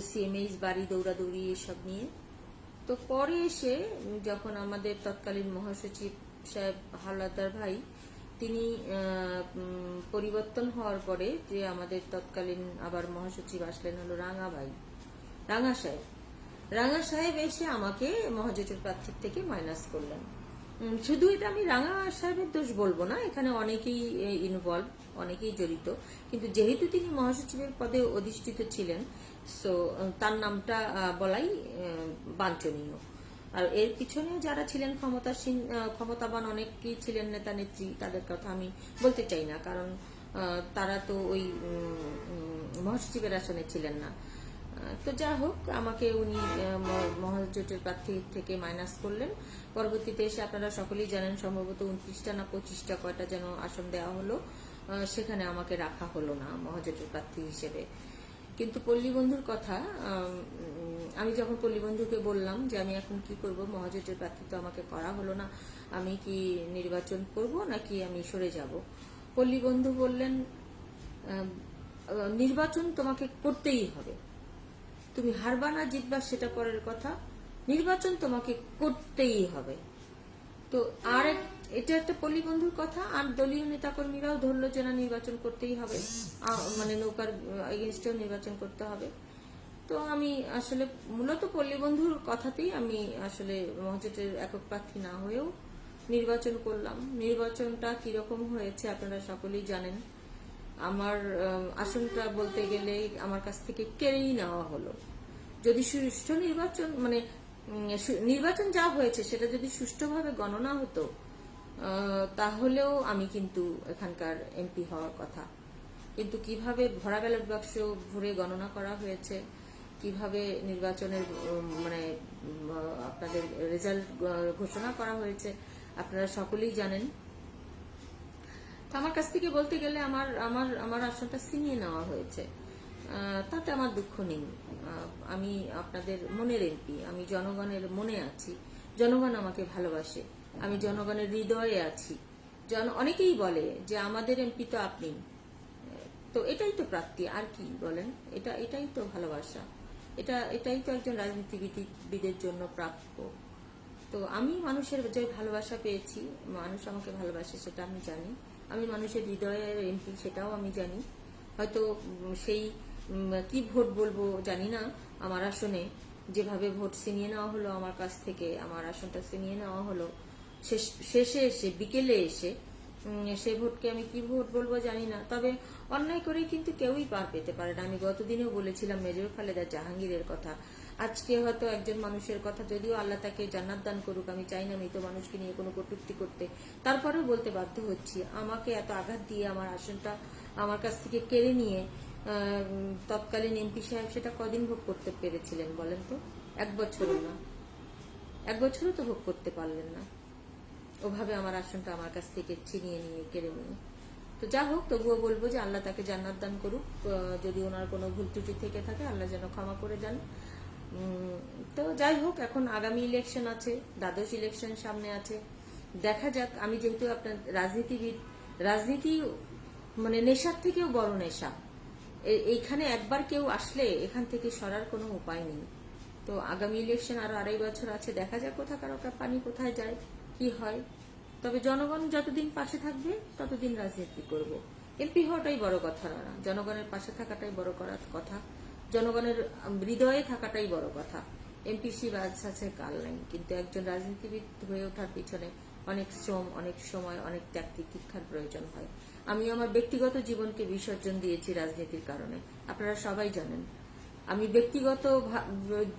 সিএমএইচ বাড়ি দৌড়াদৌড়ি এসব নিয়ে। তো পরে এসে যখন আমাদের তৎকালীন মহাসচিব সাহেব হাওলাদার ভাই তিনি পরিবর্তন হওয়ার পরে যে আমাদের তৎকালীন আবার মহাসচিব আসলেন হলো রাঙা সাহেব এসে আমাকে মহাজোটের প্রার্থীর থেকে মাইনাস করলেন। শুধু এটা আমি রাঙা সাহেবের দোষ বলবো না, এখানে অনেকেই ইনভলভ, অনেকেই জড়িত, কিন্তু যেহেতু তিনি মহাসচিবের পদে অধিষ্ঠিত ছিলেন, সো তার নামটা বলাই বাঞ্ছনীয়। আর এর পিছনে যারা ছিলেন ক্ষমতাবান অনেকেই ছিলেন নেতা নেত্রী, তাদের কথা আমি বলতে চাই না, কারণ তারা তো ওই মহাসচিবের আসনে ছিলেন না। তো যা হোক, আমাকে উনি মহাজোটের প্রার্থী থেকে মাইনাস করলেন। পরবর্তীতে এসে আপনারা সকলেই জানেন, সম্ভবত 29টা না 25টা কয়টা যেন আসন দেওয়া হলো, সেখানে আমাকে রাখা হলো না মহাজোটের প্রার্থী হিসেবে। কিন্তু পল্লীবন্ধুর কথা, আমি যখন পল্লীবন্ধুকে বললাম যে আমি এখন কি করব, মহাজোটের প্রার্থী তো আমাকে করা হলো না, আমি কি নির্বাচন করব নাকি আমি সরে যাব, পল্লীবন্ধু বললেন নির্বাচন তোমাকে করতেই হবে, তুমি হারবা না জিতবা সেটা পরের কথা, নির্বাচন তোমাকে করতেই হবে। তো আর এটা একটা পল্লীবন্ধুর কথা, আর দলীয় নেতাকর্মীরাও ধরলো যে না, নির্বাচন করতেই হবে, মানে নৌকার এগেনস্টেও নির্বাচন করতে হবে। তো আমি আসলে মূলত পল্লীবন্ধুর কথাতেই আমি আসলে মহাজোটের একক প্রার্থী না হয়েও নির্বাচন করলাম। নির্বাচনটা কিরকম হয়েছে আপনারা সকলেই জানেন। আমার আসনটা বলতে গেলে আমার কাছ থেকে কেড়েই নেওয়া হলো। যদি সুষ্ঠু নির্বাচন, মানে নির্বাচন যা হয়েছে সেটা যদি সুষ্ঠুভাবে গণনা হতো, তাহলেও আমি কিন্তু এখানকার এমপি হওয়ার কথা। কিন্তু কিভাবে ভরা ব্যালট বাক্স ভরে গণনা করা হয়েছে, কিভাবে নির্বাচনের মানে আপনাদের রেজাল্ট ঘোষণা করা হয়েছে আপনারা সকলেই জানেন। আমার কাছ থেকে বলতে গেলে আমার আমার আমার আসনটা ছিনিয়ে নেওয়া হয়েছে, তাতে আমার দুঃখ নেই। আমি আপনাদের মনের এমপি, আমি জনগণের মনে আছি, জনগণ আমাকে ভালোবাসে, আমি জনগণের হৃদয়ে আছি। অনেকেই বলে যে আমাদের এমপি তো আপনি, তো এটাই তো প্রাপ্তি, আর কি বলেন, এটাই তো ভালোবাসা, এটাই তো একজন রাজনীতিবিদের জন্য প্রাপ্য। তো আমি মানুষের যে ভালোবাসা পেয়েছি, মানুষ আমাকে ভালোবাসে সেটা আমি জানি, আমি মানুষের হৃদয়ের এমপি সেটাও আমি জানি। হয়তো সেই কি ভোট বলবো জানি না, আমার আসনে যেভাবে ভোট ছিনিয়ে নেওয়া হলো আমার কাছ থেকে, আমার আসনটা ছিনিয়ে নেওয়া হলো শেষে এসে, বিকেলে এসে সে ভোটকে আমি কি ভোট বলবো জানি না, তবে অন্যায় করে কিন্তু কেউই পার পেতে পারে না। আমি গতদিনেও বলেছিলাম মেজর খালেদা জাহাঙ্গীরের কথা, আজকে হয়তো একজন মানুষের কথা, যদিও আল্লাহ তাকে জান্নাত দান করুক, আমি চাই না মৃত মানুষকে নিয়ে কোনো কটূক্তি করতে, তারপরেও বলতে বাধ্য হচ্ছি, আমাকে এত আঘাত দিয়ে আমার আসনটা আমার কাছ থেকে কেড়ে নিয়ে তৎকালীন এমপি সাহেব সেটা কদিন ভোগ করতে পেরেছিলেন বলেন তো? 1 বছরও না, 1 বছরও তো ভোগ করতে পারলেন না। ওভাবে আমার আসনটা আমার কাছ থেকে ছিনিয়ে নিয়ে কেড়ে নিয়ে, তো যা হোক, তবুও বলবো যে আল্লাহ তাকে জান্নাত দান করুক। যদি ওনার কোনো ভুল ত্রুটি থেকে থাকে আল্লাহ যেন ক্ষমা করে দেন। তো যাই হোক, এখন আগামী ইলেকশন আছে, দ্বাদশ ইলেকশন সামনে আছে, দেখা যাক। আমি যেহেতু আপনার রাজনীতিবিদ, রাজনীতি মানে নেশার থেকেও বড় নেশা। এইখানে একবার কেউ আসলে এখান থেকে সরার কোনো উপায় নেই। তো আগামী ইলেকশন আরো 2.5 বছর আছে, দেখা যাক কোথাকার পানি কোথায় যায়, কি হয়। তবে জনগণ যতদিন পাশে থাকবে ততদিন রাজনীতি করব। এমপি হওয়াটাই বড় কথা না, জনগণের পাশে থাকাটাই বড় করার কথা, জনগণের হৃদয়ে থাকাটাই বড় কথা। এমপিসি বাজ আছে কাল নাই, কিন্তু একজন রাজনীতিবিদ হয়ে ওঠার পিছনে অনেক শ্রম, অনেক সময়, অনেক ত্যাগ তিতিক্ষার প্রয়োজন হয়। আমি আমার ব্যক্তিগত জীবনকে বিসর্জন দিয়েছি রাজনীতির কারণে, আপনারা সবাই জানেন। আমি ব্যক্তিগত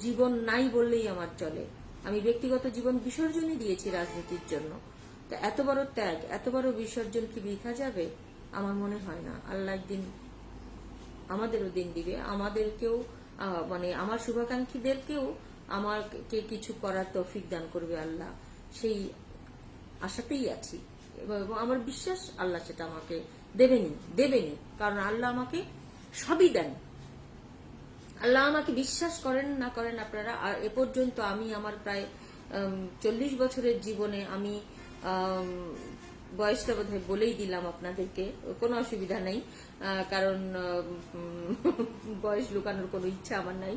জীবন নাই বললেই আমার চলে, আমি ব্যক্তিগত জীবন বিসর্জনই দিয়েছি রাজনীতির জন্য। তো এত বড় ত্যাগ, এত বড় বিসর্জন কি বৃথা যাবে? আমার মনে হয় না। আল্লাহ একদিন আমাদেরও দিন দিবে, আমাদেরকেও মানে আমার শুভাকাঙ্ক্ষীদেরকেও আমাকে কিছু করার তৌফিক দান করবে আল্লাহ, সেই আশাতেই আছি। এবং আমার বিশ্বাস আল্লাহ সেটা আমাকে দেবেনি, কারণ আল্লাহ আমাকে সবই দেন। আল্লাহ আমাকে বিশ্বাস করেন না করেন আপনারা, আর এ পর্যন্ত আমি আমার প্রায় 40 বছরের জীবনে আমি বয়সটা বোধহয় বলেই দিলাম আপনাদেরকে, কোনো অসুবিধা নেই, কারণ বয়স লুকানোর কোনো ইচ্ছা আমার নাই।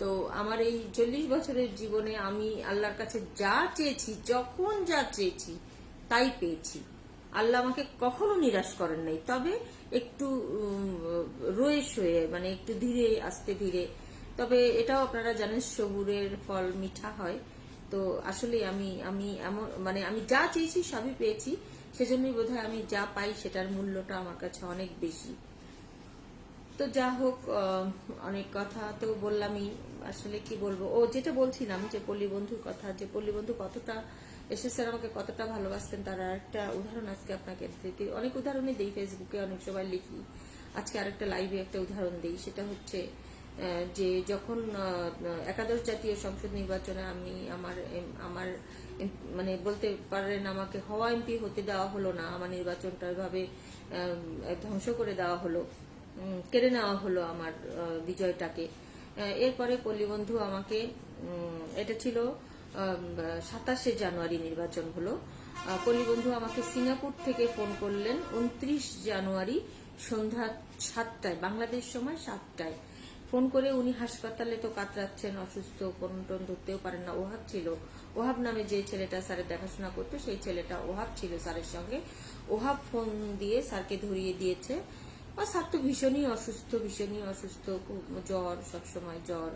তো আমার এই 40 বছরের জীবনে আমি আল্লাহর কাছে যা চেয়েছি, যখন যা চেয়েছি তাই পেয়েছি। আল্লাহ আমাকে কখনো নিরাশ করেন নাই, তবে একটু রয়ে সয়ে, মানে একটু ধীরে আস্তে ধীরে। তবে এটাও আপনারা জানেন, সবুরের ফল মিঠা হয়। তো আসলে আমি আমি এমন মানে আমি যা চেয়েছি সবই পেয়েছি, সেজন্যই বোধহয় আমি যা পাই সেটার মূল্যটা আমার কাছে অনেক বেশি। তো যা হোক, অনেক কথা তো বললামই, আসলে কি বলবো, ও যেটা বলছিলাম যে পল্লী বন্ধুর কথা, যে পল্লী বন্ধু কতটা এসএসআর আমাকে কতটা ভালোবাসতেন তার একটা উদাহরণ আজকে আপনাকে দিতে, অনেক উদাহরণই দেই ফেসবুকে, অনেক সময় লিখি, আজকে আরেকটা লাইভে একটা উদাহরণ দেই। সেটা হচ্ছে যে যখন একাদশ জাতীয় সংসদ নির্বাচনে আমি আমার মানে বলতে পারেন আমাকে হওয়া এমপি হতে দেওয়া হলো না, আমার নির্বাচনটা এভাবে ধ্বংস করে দেওয়া হলো, কেড়ে নেওয়া হলো আমার বিজয়টাকে। এরপরে পল্লীবন্ধু আমাকে, এটা ছিল 27শে জানুয়ারি নির্বাচন হলো, পল্লীবন্ধু আমাকে সিঙ্গাপুর থেকে ফোন করলেন 29 জানুয়ারি সন্ধ্যা 7টায়, বাংলাদেশ সময় 7টায় ফোন করে। উনি হাসপাতালে তো কাতরাচ্ছেন, অসুস্থ, ফোন টোন ধরতেও পারেন না। ওহাব ছিল, ওহাব নামে যে ছেলেটা স্যারের দেখাশোনা করতো, সেই ছেলেটা ওহাব ছিল স্যারের সঙ্গে। ওহাব ফোন দিয়ে স্যারকে ধরিয়ে দিয়েছে। আর স্যার তো ভীষণই অসুস্থ, খুব জ্বর, সবসময় জ্বর,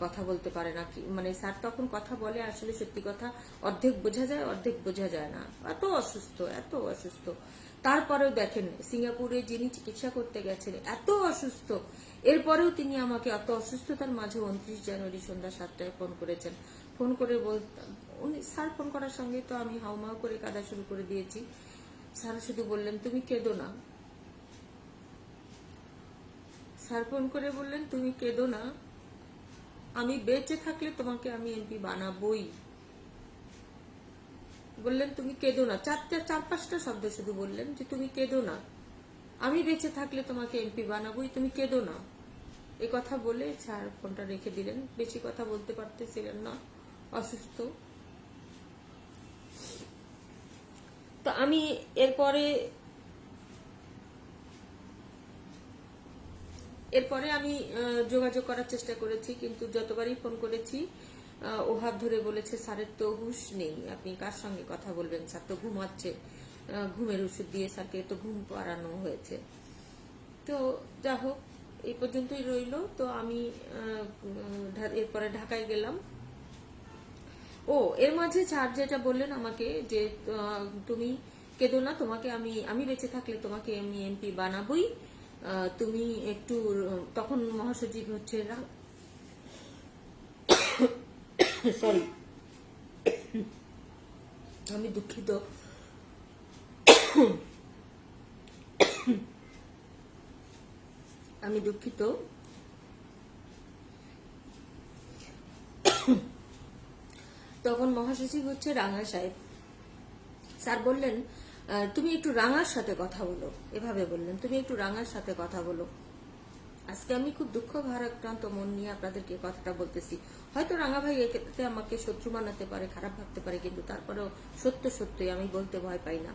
কথা বলতে পারে না, কি মানে স্যার তখন কথা বলে আসলে সত্যি কথা অর্ধেক বোঝা যায়, অর্ধেক বোঝা যায় না, এত অসুস্থ। তারপরেও দেখেন, সিঙ্গাপুরে যিনি চিকিৎসা করতে গেছেন এত অসুস্থ, এরপরেও তিনি আমাকে এত অসুস্থতার মাঝে 29 জানুয়ারি সন্ধ্যা 7টায় ফোন করেছেন। ফোন করে উনি স্যার ফোন করার সঙ্গে তো আমি হাউমাউ করে কাঁদা শুরু করে দিয়েছি। স্যার শুধু বললেন তুমি কেঁদো না, স্যার ফোন করে বললেন তুমি কেঁদো না, আমি বেঁচে থাকলে তোমাকে আমি এমপি বানাবোই। বললেন তুমি কেঁদো না, 4-5টা শব্দ শুধু বললেন যে তুমি কেঁদো না, আমি বেঁচে থাকলে তোমাকে এমপি বানাবোই, তুমি কেঁদো না। এই কথা বলে স্যার ফোনটা রেখে দিলেন, বেশি কথা বলতে পারতেছিলেন না, অসুস্থ। তো আমি এরপরে আমি যোগাযোগ করার চেষ্টা করেছি, কিন্তু যতবারই ফোন করেছি ওহাব ধরে বলেছে স্যারের তো হুঁশ নেই, আপনি কার সঙ্গে কথা বলবেন, স্যার তো ঘুমাচ্ছে, ঘুমের ওষুধ দিয়ে স্যারকে তো ঘুম পাড়ানো হয়েছে। তো যা হোক, এই পর্যন্তই রইল। তো আমি এরপরে ঢাকায় গেলাম। ও এর মাঝে স্যার যেটা বললেন আমাকে যে তুমি কেঁদো না, তোমাকে আমি আমি বেঁচে থাকলে তোমাকে আমি এমপি বানাবই। তুমি একটু, তখন মহাসচিব হচ্ছে সরি, আমি দুঃখিত, আমি দুঃখিত। তখন মহাসচিব হচ্ছে রাঙা সাহেব। স্যার বললেন তুমি একটু রাঙার সাথে কথা বলো, এভাবে বললেন, তুমি একটু রাঙার সাথে কথা বলো। আজকে আমি খুব দুঃখ ভারাক্রান্ত মন নিয়ে আপনাদেরকে কথাটা বলতেছি। হয়তো রাঙা ভাই এতে আমাকে শত্রু বানাতে পারে, খারাপ ভাবতে পারে, কিন্তু তারপরেও সত্য সত্যই আমি বলতে ভয় পাই না।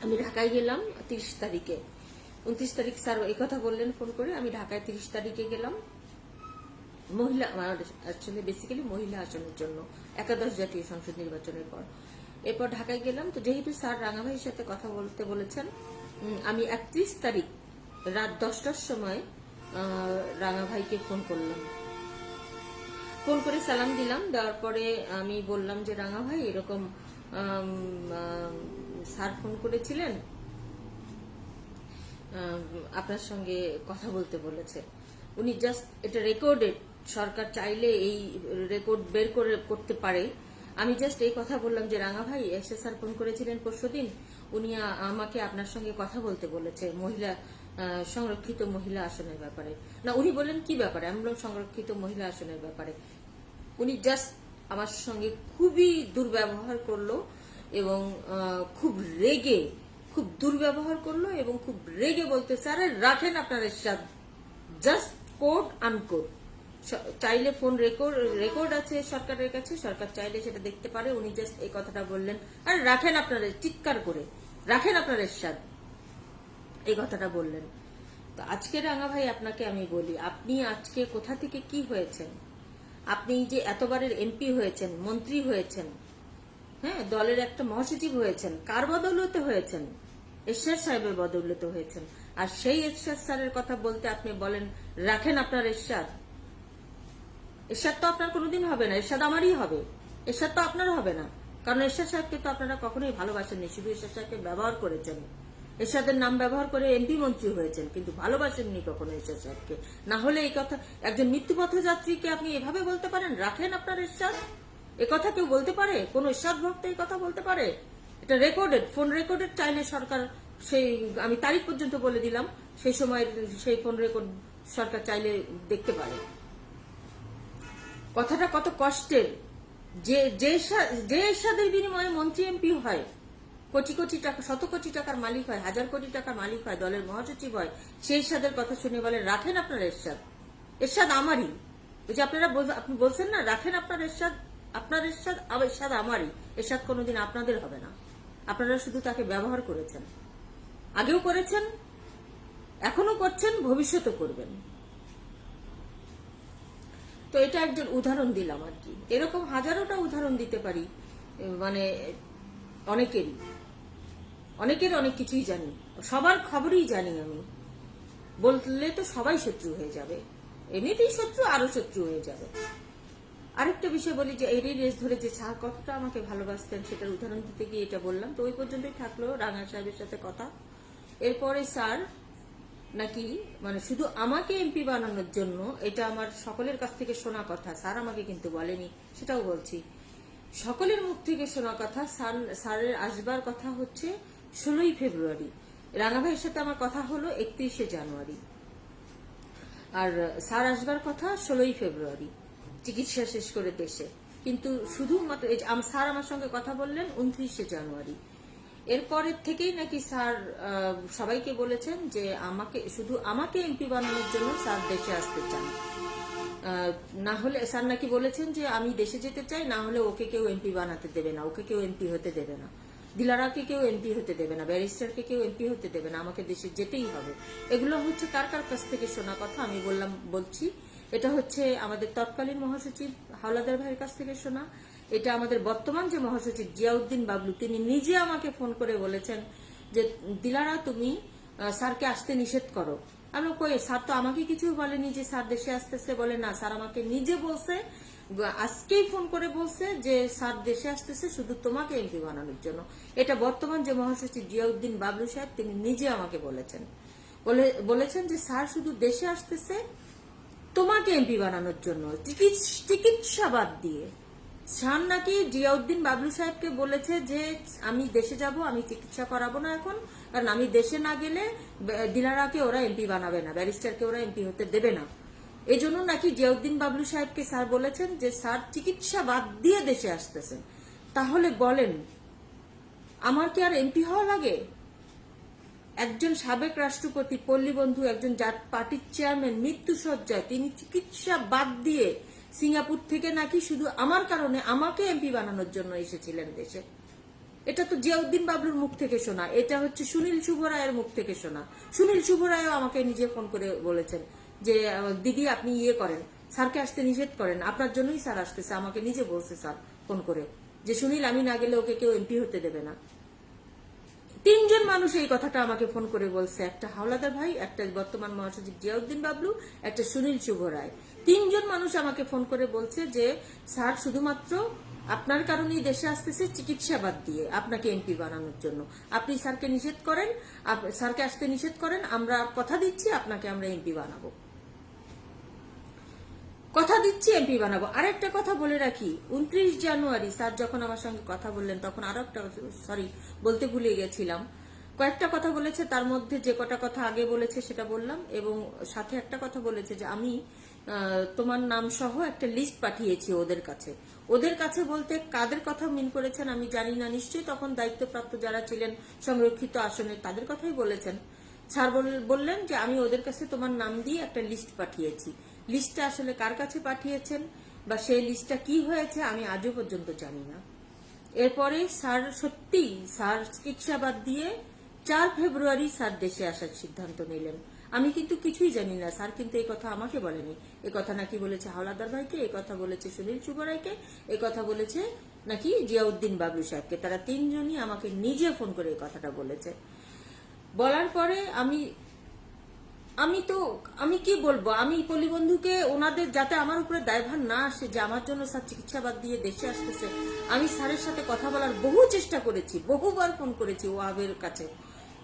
আমি ঢাকায় গেলাম 30 তারিখে, 29 তারিখ স্যার এই কথা বললেন ফোন করে। আমি ঢাকায় 30 তারিখে গেলাম মহিলা, আসলে বেসিক্যালি মহিলা আসনের জন্য, একাদশ জাতীয় সংসদ নির্বাচনের পর। এরপর ঢাকায় গেলাম। তো যেহেতু স্যার রাঙা ভাইয়ের সাথে কথা বলতে বলেছেন, আমি 31 তারিখ রাত 10টার সময় রাঙা ভাইকে ফোন করলাম। ফোন করে সালাম দিলাম। দেওয়ার পরে আমি বললাম যে রাঙা ভাই এরকম স্যার ফোন করেছিলেন, আপনার সঙ্গে কথা বলতে বলেছে। উনি জাস্ট এটা রেকর্ডেড, সরকার চাইলে এই রেকর্ড বের করে করতে পারে। আমি জাস্ট এই কথা বললাম যে রাঙা ভাই এসে স্যার ফোন করেছিলেন পরশুদিন, উনি আমাকে আপনার সঙ্গে কথা বলতে বলেছে মহিলা সংরক্ষিত মহিলা আসনের ব্যাপারে। না, উনি বললেন কি ব্যাপারে, আমি বললাম সংরক্ষিত মহিলা আসনের ব্যাপারে। উনি জাস্ট আমার সঙ্গে খুবই দুর্ব্যবহার করলো এবং খুব দুর্ব্যবহার করলো এবং খুব রেগে বলতে, স্যার রাখেন আপনার এরশাদ, জাস্ট কোড আনকোড। চাইলে ফোন রেকর্ড আছে সরকারের কাছে, সরকার চাইলে সেটা দেখতে পারে। উনি জাস্ট এই কথাটা বললেন, আর রাখেন আপনার, চিৎকার করে রাখেন আপনার এরশাদ, এই কথাটা বললেন। তো আজকে রাঙা ভাই আপনাকে আমি বলি, আপনি আজকে কোথা থেকে কি হয়েছেন? আপনি যে এতবারের এমপি হয়েছেন, মন্ত্রী হয়েছেন, হ্যাঁ, দলের একটা মহাসচিব হয়েছেন, কার বদৌলতে হয়েছেন? এরশাদ সাহেবের বদৌলতে হয়েছেন। আর সেই এরশাদ স্যারের কথা বলতে আপনি বলেন রাখেন আপনার এরশাদ। এরশাদ তো আপনার কোনোদিন হবে না, এরশাদ আমারই হবে। এরশাদ তো আপনার হবে না, কারণ এরশাদ সাহেবকে তো আপনারা কখনোই ভালোবাসেননি, শুধু এরশাদ সাহেবকে ব্যবহার করেছেন। এরশাদের নাম ব্যবহার করে এমপি মন্ত্রী হয়েছেন, কিন্তু ভালোবাসেননি কখনো এরশাদ সাহেবকে। না হলে এই কথা একজন মৃত্যুপথযাত্রীকে আপনি এভাবে বলতে পারেন রাখেন আপনার এরশাদ? এ কথা কেউ বলতে পারে? কোন এরশাদ ভক্ত এই কথা বলতে পারে? এটা রেকর্ডেড, ফোন রেকর্ডেড। চাইলে সরকার সেই, আমি তারিখ পর্যন্ত বলে দিলাম, সেই সময় সেই ফোন রেকর্ড সরকার চাইলে দেখতে পারে। কথাটা কত কষ্টের। যে এরশাদের বিনিময়ে মন্ত্রী এমপি হয়, কোটি কোটি টাকা, শত কোটি টাকার মালিক হয়, হাজার কোটি টাকার মালিক হয়, দলের মহাসচিব হয়, সেই এরশাদের কথা শুনে বলে রাখেন আপনার এরশাদ। এরশাদ আমারই। ওই যে আপনি বলছেন না রাখেন আপনার এরশাদ, আপনার এরশাদ, এরশাদ আমারই। এরশাদ কোনোদিন আপনাদের হবে না। আপনারা শুধু তাকে ব্যবহার করেছেন, আগেও করেছেন, এখনো করছেন, ভবিষ্যতে করবেন। তো এটা একজন উদাহরণ দিলাম আর কি। এরকম হাজারোটা উদাহরণ দিতে পারি, মানে অনেকের অনেক কিছুই জানি, সবার খবরই জানি আমি। বললে তো সবাই শত্রু হয়ে যাবে, এমনিতেই শত্রু, আরো শত্রু হয়ে যাবে। আরেকটা বিষয় বলি, যে এরই রেস ধরে যে স্যার কতটা আমাকে ভালোবাসতেন সেটার উদাহরণ দিতে গিয়ে এটা বললাম। তো ওই পর্যন্তই থাকলো রাঙা সাহেবের সাথে কথা। এরপরে স্যার নাকি মানে শুধু আমাকে এমপি বানানোর জন্য, এটা আমার সকলের কাছ থেকে শোনা কথা, স্যার আমাকে কিন্তু বলেনি, সেটাও বলছি, সকলের মুখ থেকে শোনা কথা। স্যারের আসবার কথা হচ্ছে 16ই ফেব্রুয়ারি। রাঙা ভাইয়ের সাথে আমার কথা হলো 31শে জানুয়ারি, আর স্যার আসবার কথা 16ই ফেব্রুয়ারি চিকিৎসা শেষ করে দেশে। কিন্তু শুধুমাত্র স্যার আমার সঙ্গে কথা বললেন 29শে জানুয়ারি। এরপরের থেকেই নাকি স্যার সবাইকে বলেছেন যে আমাকে এমপি বানানোর জন্য স্যার দেশে আসতে চান। না হলে স্যার নাকি বলেছেন যে আমি দেশে যেতে চাই, না হলে ওকে কেউ এমপি বানাতে দেবে না, ওকে কেউ এমপি হতে দেবে না, দিলারাকে কেউ এমপি হতে দেবে না, ব্যারিস্টারকে কেউ এমপি হতে দেবে না, আমাকে দেশে যেতেই হবে। এগুলো হচ্ছে কার কার কাছ থেকে শোনা কথা? আমি বলছি এটা হচ্ছে আমাদের তৎকালীন মহাসচিব হাওলাদার ভাইয়ের কাছ থেকে শোনা। এটা আমাদের বর্তমান যে মহাসচিব জিয়াউদ্দিন বাবলু, তিনি নিজে আমাকে ফোন করে বলেছেন যে দিলারা তুমি স্যারকে আসতে নিষেধ করো। আমি কই, স্যার তো আমাকে কিছু বলেনি যে স্যার দেশে আসতেছে, বলে না, স্যার আমাকে নিজে বলছে আজকেই ফোন করে বলছে যে স্যার দেশে আসতেছে শুধু তোমাকে এমপি বানানোর জন্য। এটা বর্তমান যে মহাসচিব জিয়াউদ্দিন বাবলু সাহেব তিনি নিজে আমাকে বলেছেন যে স্যার শুধু দেশে আসতেছে তোমাকে এমপি বানানোর জন্য, চিকিৎসা বাদ দিয়ে। স্যার নাকি জিয়াউদ্দিন বাবলু সাহেবকে বলেছে যে আমি দেশে যাব, আমি চিকিৎসা করাবো না এখন, কারণ আমি দেশে না গেলে ডিলারাকে ওরা এমপি বানাবে না, ব্যারিস্টারকে ওরা এমপি হতে দেবে না। এই জন্য নাকি জিয়াউদ্দিন বাবলু সাহেবকে স্যার বলেছেন যে স্যার চিকিৎসা বাদ দিয়ে দেশে আসতেছেন। তাহলে বলেন আমার কি আর এমপি হওয়া লাগে? একজন সাবেক রাষ্ট্রপতি পল্লীবন্ধু, একজন পার্টির চেয়ারম্যান মৃত্যুসজ্জায়, তিনি চিকিৎসা বাদ দিয়ে সিঙ্গাপুর থেকে নাকি শুধু আমার কারণে আমাকে এমপি বানানোর জন্য এসেছিলেন দেশে। এটা তো জিয়াউদ্দিন বাবলুর মুখ থেকে শোনা, এটা হচ্ছে সুনীল শুভ রায়ের মুখ থেকে শোনা। সুনীল শুভ রায়ও আমাকে নিজে ফোন করে বলেছেন যে দিদি আপনি ইয়ে করেন, স্যারকে আসতে নিষেধ করেন, আপনার জন্যই স্যার আসতেছে। আমাকে নিজে বলছে স্যার ফোন করে যে সুনীল আমি না গেলে ওকে কেউ এমপি হতে দেবে না। তিনজন মানুষ এই কথাটা আমাকে ফোন করে বলছে, একটা হাওলাদার ভাই, একটা বর্তমান মহাসচিব জিয়াউদ্দিন বাবলু, একটা সুনীল শুভ রায়। তিনজন মানুষ আমাকে ফোন করে বলছে যে স্যার শুধুমাত্র আপনার কারণেই দেশে আসতেছে চিকিৎসা বাদ দিয়ে আপনাকে এমপি বানানোর জন্য। আপনি স্যারকে নিষেধ করেন, স্যারকে আসতে নিষেধ করেন, আমরা কথা দিচ্ছি আপনাকে আমরা এমপি বানাবো, কথা দিচ্ছি এমপি বানাবো। আরেকটা কথা বলে রাখি, 29 জানুয়ারি স্যার যখন আমার সঙ্গে কথা বললেন তখন আরো একটা বলতে ভুলে গেছিলাম, কয়েকটা কথা বলেছে, তার মধ্যে যে কটা কথা আগে বলেছে সেটা বললাম, এবং সাথে একটা কথা বলেছে যে আমি তোমার নাম সহ একটা লিস্ট পাঠিয়েছি ওদের কাছে বলতে কাদের কথা মিন করেছেন আমি জানি না, নিশ্চয়ই তখন দায়িত্বপ্রাপ্ত যারা ছিলেন সংরক্ষিত আসনে তাদের কথাই বলেছেন। স্যার বললেন যে আমি ওদের কাছে তোমার নাম দিয়ে একটা লিস্ট পাঠিয়েছি। লিস্টটা আসলে কার কাছে পাঠিয়েছেন বা সেই লিস্টটা কি হয়েছে আমি আজও পর্যন্ত জানি না। এরপরে স্যার চিকিৎসা বাদ দিয়ে 4 ফেব্রুয়ারি স্যার দেশে আসার সিদ্ধান্ত নিলেন। আমি কিন্তু কিছুই জানি না, স্যার কিন্তু এই কথা আমাকে বলেনি। এই কথা নাকি বলেছে হাওলাদার ভাইকে, এই কথা বলেছে সুনীল শুভ রায়কে, এই কথা বলেছে নাকি জিয়াউদ্দিন বাবলু সাহেবকে। তারা তিনজনই আমাকে নিজে ফোন করে এই কথাটা বলেছে। বলার পরে আমি কি বলবো, আমি পল্লীবন্ধুকে ওনাদের যাতে আমার উপরে দায়ভার না আসে যে আমার জন্য স্যার চিকিৎসা বাদ দিয়ে দেশে আসতেছে, আমি স্যারের সাথে কথা বলার বহু চেষ্টা করেছি, বহুবার ফোন করেছি ওয়াহাবের কাছে,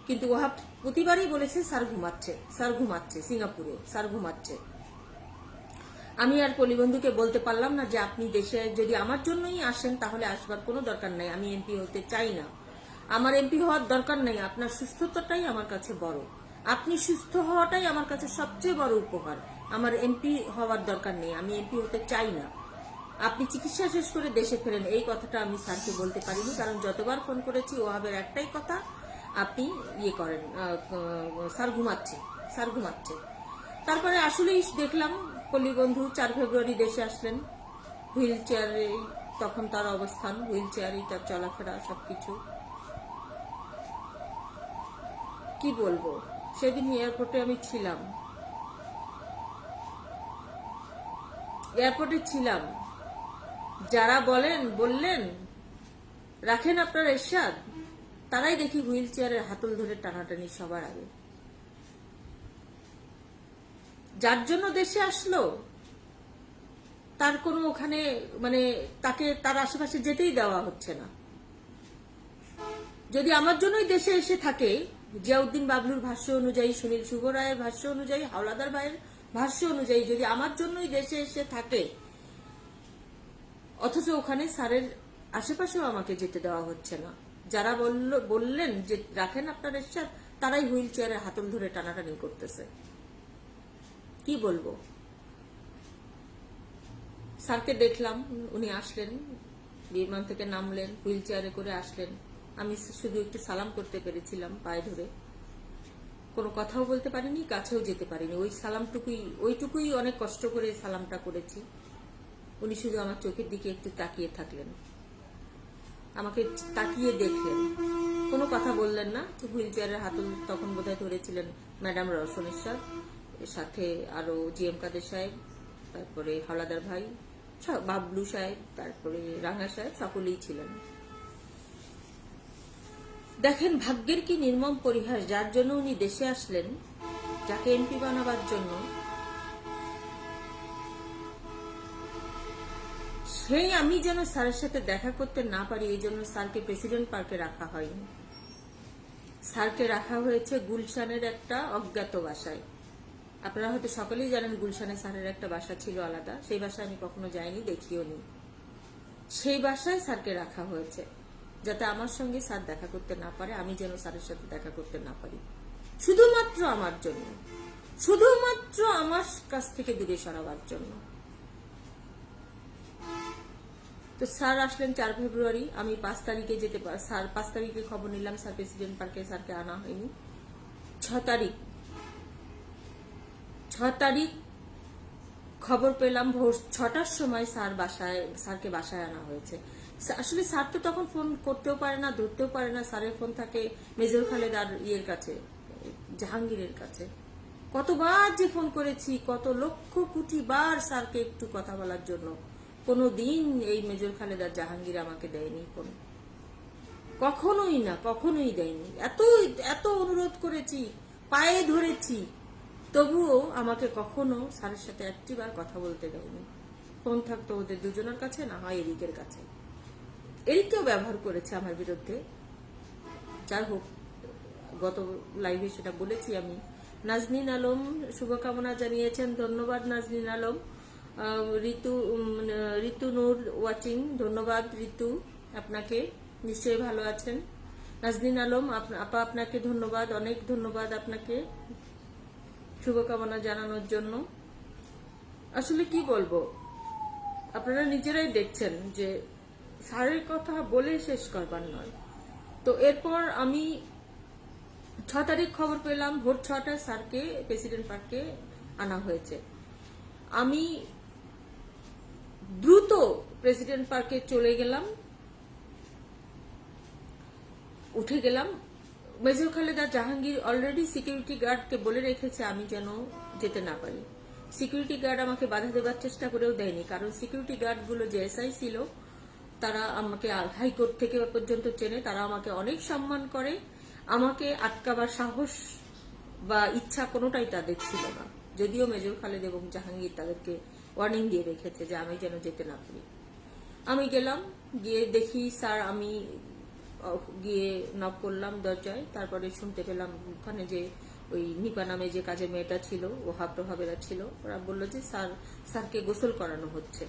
কিন্তু ওয়াহাব প্রতিবারই বলেছে স্যার ঘুমাচ্ছে সিঙ্গাপুরে, স্যার ঘুমাচ্ছে। আমি আর পল্লীবন্ধুকে বলতে পারলাম না যে আপনি দেশে যদি আমার জন্যই আসেন তাহলে আসবার কোনো দরকার নাই, আমি এমপি হতে চাই না, আমার এমপি হওয়ার দরকার নেই, আপনার সুস্থতাটাই আমার কাছে বড়, আপনি সুস্থ হওয়াটাই আমার কাছে সবচেয়ে বড় উপহার, আমার এমপি হওয়ার দরকার নেই, আমি এমপি হতে চাই না, আপনি চিকিৎসা শেষ করে দেশে ফেরেন। এই কথাটা আমি স্যারকে বলতে পারিনি, কারণ যতবার ফোন করেছি ওয়াহাবের একটাই কথা, আপনি ইয়ে করেন, স্যার ঘুমাচ্ছে। তারপরে আসলেই দেখলাম পল্লীবন্ধু 4 ফেব্রুয়ারি দেশে আসলেন, হুইল চেয়ারে, তখন তার অবস্থান হুইল চেয়ারেই, তার চলাফেরা সবকিছু কি বলবো। সেদিন এয়ারপোর্টে আমি ছিলাম, যারা বললেন রাখেন আপনার এরশাদ, তারাই দেখি হুইল চেয়ারের হাতল ধরে টানাটানি সবার আগে। যার জন্য দেশে আসলো তার কোনো ওখানে মানে তাকে তার আশেপাশে যেতেই দেওয়া হচ্ছে না। যদি আমার জন্যই দেশে এসে থাকে, জিয়াউদ্দিন বাবলুর ভাষ্য অনুযায়ী, সুনীল শুভ রায়ের ভাষ্য অনুযায়ী, হাওলাদার ভাইয়ের ভাষ্য অনুযায়ী, যদি আমার জন্যই দেশে এসে থাকে, অথচ ওখানে স্যারের আশেপাশেও আমাকে যেতে দেওয়া হচ্ছে না, যারা বললেন যে রাখেন আপনার এরশাদ, তারাই হুইল চেয়ারের হাতল ধরে টানাটানি করতেছে। কি বলবো। স্যারকে দেখলাম, উনি আসলেন, বিমান থেকে নামলেন, হুইল চেয়ারে করে আসলেন, আমি শুধু একটু সালাম করতে পেরেছিলাম পায়ে ধরে, কোনো কথাও বলতে পারিনি, কাছেও যেতে পারিনি। ওইটুকুই অনেক কষ্ট করে সালামটা করেছি। উনি শুধু আমার চোখের দিকে একটু তাকিয়ে থাকলেন, আমাকে তাকিয়ে দেখলেন, কোনো কথা বললেন না। হুইল চেয়ারের হাতল তখন বোধহয় ধরেছিলেন ম্যাডাম রওশনেশ্বর, সাথে আরো জিএম কাদের সাহেব, তারপরে হাওলাদার ভাই, বাবলু সাহেব, তারপরে রাঙা সাহেব, সকলেই ছিলেন। দেখেন ভাগ্যের কি নির্মম পরিহাস, যার জন্য উনি দেশে আসলেন, যাকে এমপি বানাবার জন্য, সেই আমি যেন স্যারের সাথে দেখা করতে না পারি, এই জন্য স্যারকে প্রেসিডেন্ট পার্কে রাখা হয়নি। স্যারকে রাখা হয়েছে গুলশানের একটা অজ্ঞাত বাসায়। আপনারা হয়তো সকলেই জানেন গুলশানে স্যারের একটা বাসা ছিল আলাদা, সেই বাসায় আমি কখনো যাইনি, দেখিও নি। সেই বাসায় স্যারকে রাখা হয়েছে যাতে আমার সঙ্গে স্যার দেখা করতে না পারে, আমি যেন স্যারের সাথে দেখা করতে না পারি, শুধুমাত্র আমার জন্য, শুধুমাত্র আমার কাছ থেকে দূরে সরাবার জন্য। তো স্যার আসলেন 4 ফেব্রুয়ারি, আমি 5 তারিখে যেতে স্যার 5 তারিখে খবর নিলাম স্যার প্রেসিডেন্ট পার্কে, স্যারকে আনা হয়নি। 6 তারিখ খবর পেলাম ভোর 6টার সময় স্যারকে বাসায় আনা হয়েছে। আসলে স্যার তো তখন ফোন করতেও পারে না, ধরতেও পারে না, স্যারের ফোন থাকে মেজর খালেদার ইয়ের কাছে, জাহাঙ্গীরের কাছে। কতবার যে ফোন করেছি, কত লক্ষ কোটি বার স্যারকে একটু কথা বলার জন্য, কোনোদিন এই মেজর খালেদার জাহাঙ্গীর আমাকে দেয়নি ফোন, কখনোই না, কখনোই দেয়নি। এত এত অনুরোধ করেছি, পায়ে ধরেছি, তবুও আমাকে কখনো স্যারের সাথে একটিবার কথা বলতে দেয়নি। ফোন থাকতো ওদের দুজনের কাছে, না হয় এরিকের কাছে। এরিককেও ব্যবহার করেছে আমার বিরুদ্ধে। যাই হোক, গত লাইভে সেটা বলেছি আমি। নাজনীন আলম শুভকামনা জানিয়েছেন, ধন্যবাদ নাজনীন আলম। ঋতু নূর ওয়াচিং, ধন্যবাদ ঋতু, আপনাকে, নিশ্চয়ই ভালো আছেন। নাজনীন আলম আপা, আপনাকে ধন্যবাদ, অনেক ধন্যবাদ আপনাকে শুভকামনা জানানোর জন্য। আসলে কি বলবো, আপনারা নিজেরাই দেখছেন যে স্যারের কথা বলে শেষ করবার নয়। তো এরপর আমি 6 তারিখ খবর পেলাম ভোর 6টায় স্যারকে প্রেসিডেন্ট পার্কে আনা হয়েছে। আমি দ্রুত প্রেসিডেন্ট পার্কে চলে গেলাম, উঠে গেলাম। Major Khaleda Jahangir already security গার্ডকে বলে রেখেছে আমি যেন যেতে না পারি। সিকিউরিটি গার্ড আমাকে বাধা দেবার চেষ্টা করেও দেয়নি, কারণ সিকিউরিটি গার্ডগুলো যে এসআই ছিল তারা আমাকে হাইকোর্ট থেকে পর্যন্ত চেনে, তারা আমাকে অনেক সম্মান করে, আমাকে আটকাবার সাহস বা ইচ্ছা কোনোটাই তাদের ছিল না। যদিও মেজর খালেদ এবং জাহাঙ্গীর তাদেরকে ওয়ার্নিং দিয়ে রেখেছে যে আমি যেন যেতে না পারি। আমি গেলাম, গিয়ে দেখি স্যার, আমি গিয়ে নক করলাম দরজায়, তারপরে শুনতে পেলাম ওখানে যে ওই নিপা নামে যে কাজের মেয়েটা ছিল, প্রভাবেরা ছিল, ওরা বললো যে স্যারকে গোসল করানো হচ্ছে।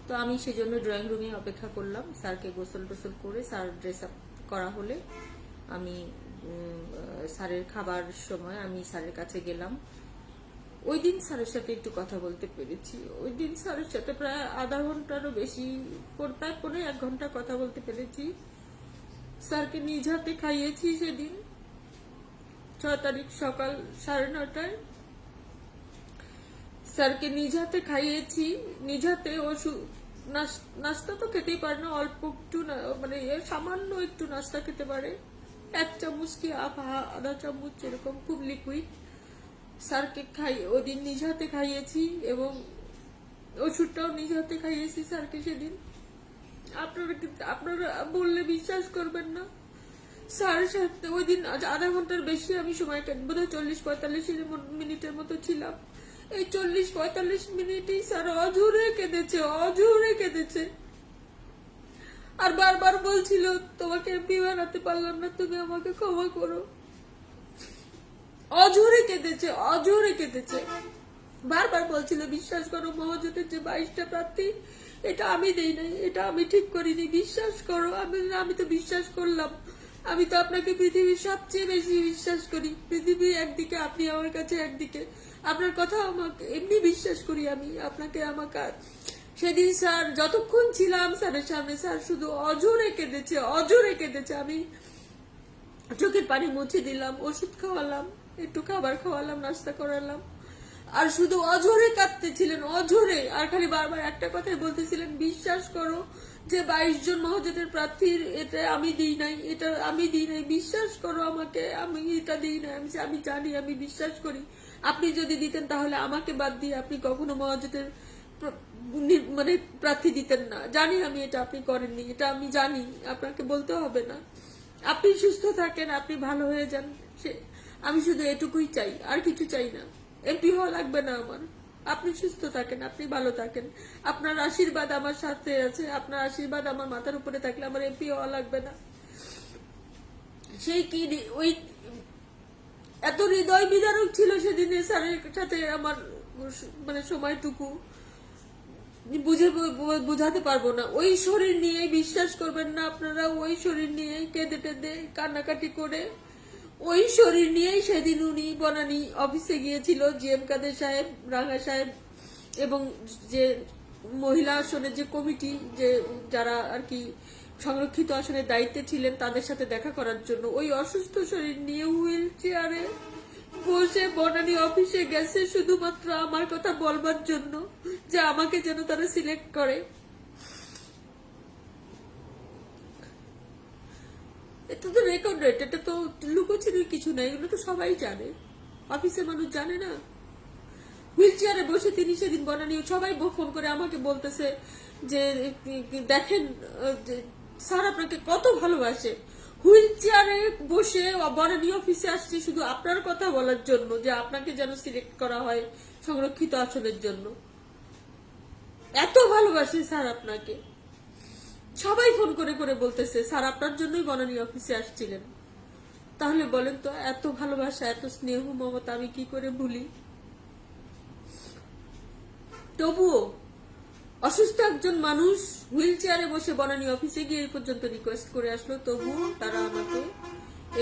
তো আমি সেজন্য ড্রয়িং রুমে অপেক্ষা করলাম, স্যারকে গোসল টোসল করে স্যার ড্রেস আপ করা হলে আমি স্যারের খাবার সময় আমি স্যারের কাছে গেলাম। ওই দিন স্যারের সাথে একটু কথা বলতে পেরেছি, ওই দিন স্যারের সাথে প্রায় আধা ঘন্টারও বেশি, প্রায় 1.5 ঘন্টা কথা বলতে পেরেছি। স্যারকে নিজ হাতে খাইয়েছি সেদিন 6 তারিখ সকাল 9:30টায়। স্যারকে নিজ হাতে খাইয়েছি, নিজ হাতে নাস্তা তো খেতেই পারে না, অল্প একটু মানে সামান্য একটু নাস্তা খেতে পারে, 1 চামচ কি আধা চামচ এরকম, খুব লিকুইড। স্যারকে ওই দিন নিজ হাতে খাইয়েছি এবং ওষুধটাও নিজ হাতে খাইয়েছি স্যারকে সেদিন। আপনারা বললে বিশ্বাস করবেন না, স্যারের সাথে ওই দিন আধা ঘন্টার বেশি আমি সময় বোধহয় 40-45 মিনিটের মতো ছিলাম। এই 40-45 মিনিটই স্যার অঝরে কেঁদেছে, আর বারবার বলছিল তোমাকে এমপি বানাতে পারলাম না, তুমি আমাকে ক্ষমা করো। অঝরে কেঁদেছে, বারবার বলছিল বিশ্বাস করো, মহাজোটের যে 22টা প্রার্থী, এটা আমি দেই নাই, এটা আমি ঠিক করিনি, বিশ্বাস করো। আমি তো বিশ্বাস করলাম, আমি তো আপনাকে পৃথিবীর সবচেয়ে বেশি বিশ্বাস করি। পৃথিবী একদিকে, আপনি আমার কাছে একদিকে, আপনার কথা আমাকে এমনি বিশ্বাস করি আমি আপনাকে। আমাকে সেদিন স্যার যতক্ষণ ছিলাম স্যারের সামনে, স্যার শুধু অঝরে কেঁদেছে। আমি চোখের পানি মুছে দিলাম, ওষুধ খাওয়ালাম, একটু খাবার খাওয়ালাম, নাস্তা করালাম, আর শুধু অঝরে কাঁদতেছিলেন, অঝরে। আর খালি বারবার একটা কথাই বলতেছিলেন, বিশ্বাস করো যে 22 জন মহাজোটের প্রার্থীর এটা আমি দিই নাই, বিশ্বাস করো আমাকে, আমি এটা দিই নাই। আমি জানি, আমি বিশ্বাস করি, আপনি যদি দিতেন তাহলে আমাকে বাদ দিয়ে আপনি কখনো মহাজোটের মানে প্রার্থী দিতেন না। জানি আমি, এটা আপনি করেননি, এটা আমি জানি, আপনাকে বলতে হবে না। আপনি সুস্থ থাকেন, আপনি ভালো হয়ে যান, আমি শুধু এটুকুই চাই, আর কিছু চাই না। এমপি হওয়া লাগবে না আমার, আপনি সুস্থ থাকেন, আপনি ভালো থাকেন, আপনার আশীর্বাদ আমার সাথে আছে, আপনার আশীর্বাদ আমার মাথার উপরে থাকলে আমার এমপি হওয়া লাগবে না। সেই কি ওই এত হৃদয় বিদারক ছিল সেদিনে স্যারের সাথে আমার মানে সময়টুকু বুঝাতে পারবো না। ওই শরীর নিয়ে বিশ্বাস করবেন না আপনারা, ওই শরীর নিয়ে কেঁদে টেঁদে কান্নাকাটি করে ওই শরীর নিয়েই সেদিন উনি বনানী অফিসে গিয়েছিল। জিএম কাদের সাহেব, রাঙা সাহেব এবং যে মহিলা আসনের যে কমিটি, যে যারা আর কি সংরক্ষিত আসনের দায়িত্বে ছিলেন, তাদের সাথে দেখা করার জন্য ওই অসুস্থ শরীর নিয়ে হুইল চেয়ারে বসে বনানী অফিসে গেছে শুধুমাত্র আমার কথা বলবার জন্য যে আমাকে যেন তারা সিলেক্ট করে। এটা তো রেকর্ডেড, এটা তো লুকোচুরি কিছু নাই, এগুলো তো সবাই জানে, অফিসে মানুষ জানে না। হুইল চেয়ারে বসে তিনি সেদিন বনানী, সবাই ফোন করে আমাকে বলতেছে যে দেখেন স্যার আপনাকে কত ভালোবাসে, হুইল চেয়ারে বসে বনানী অফিসে আসছে শুধু আপনার কথা বলার জন্য যে আপনাকে যেন সিলেক্ট করা হয় সংরক্ষিত আসনের জন্য। এত ভালোবাসে স্যার আপনাকে, সবাই ফোন করে করে বলতেছে স্যার আপনার জন্যই বনানী অফিসে আসছিলেন। তাহলে বলেন তো, এত ভালোবাসা, এত স্নেহ মমতা আমি কি করে ভুলি? তবুও অসুস্থ একজন মানুষ হুইল চেয়ারে বসে বনানী অফিসে গিয়ে এই পর্যন্ত রিকোয়েস্ট করে আসলো, তবুও তারা আমাকে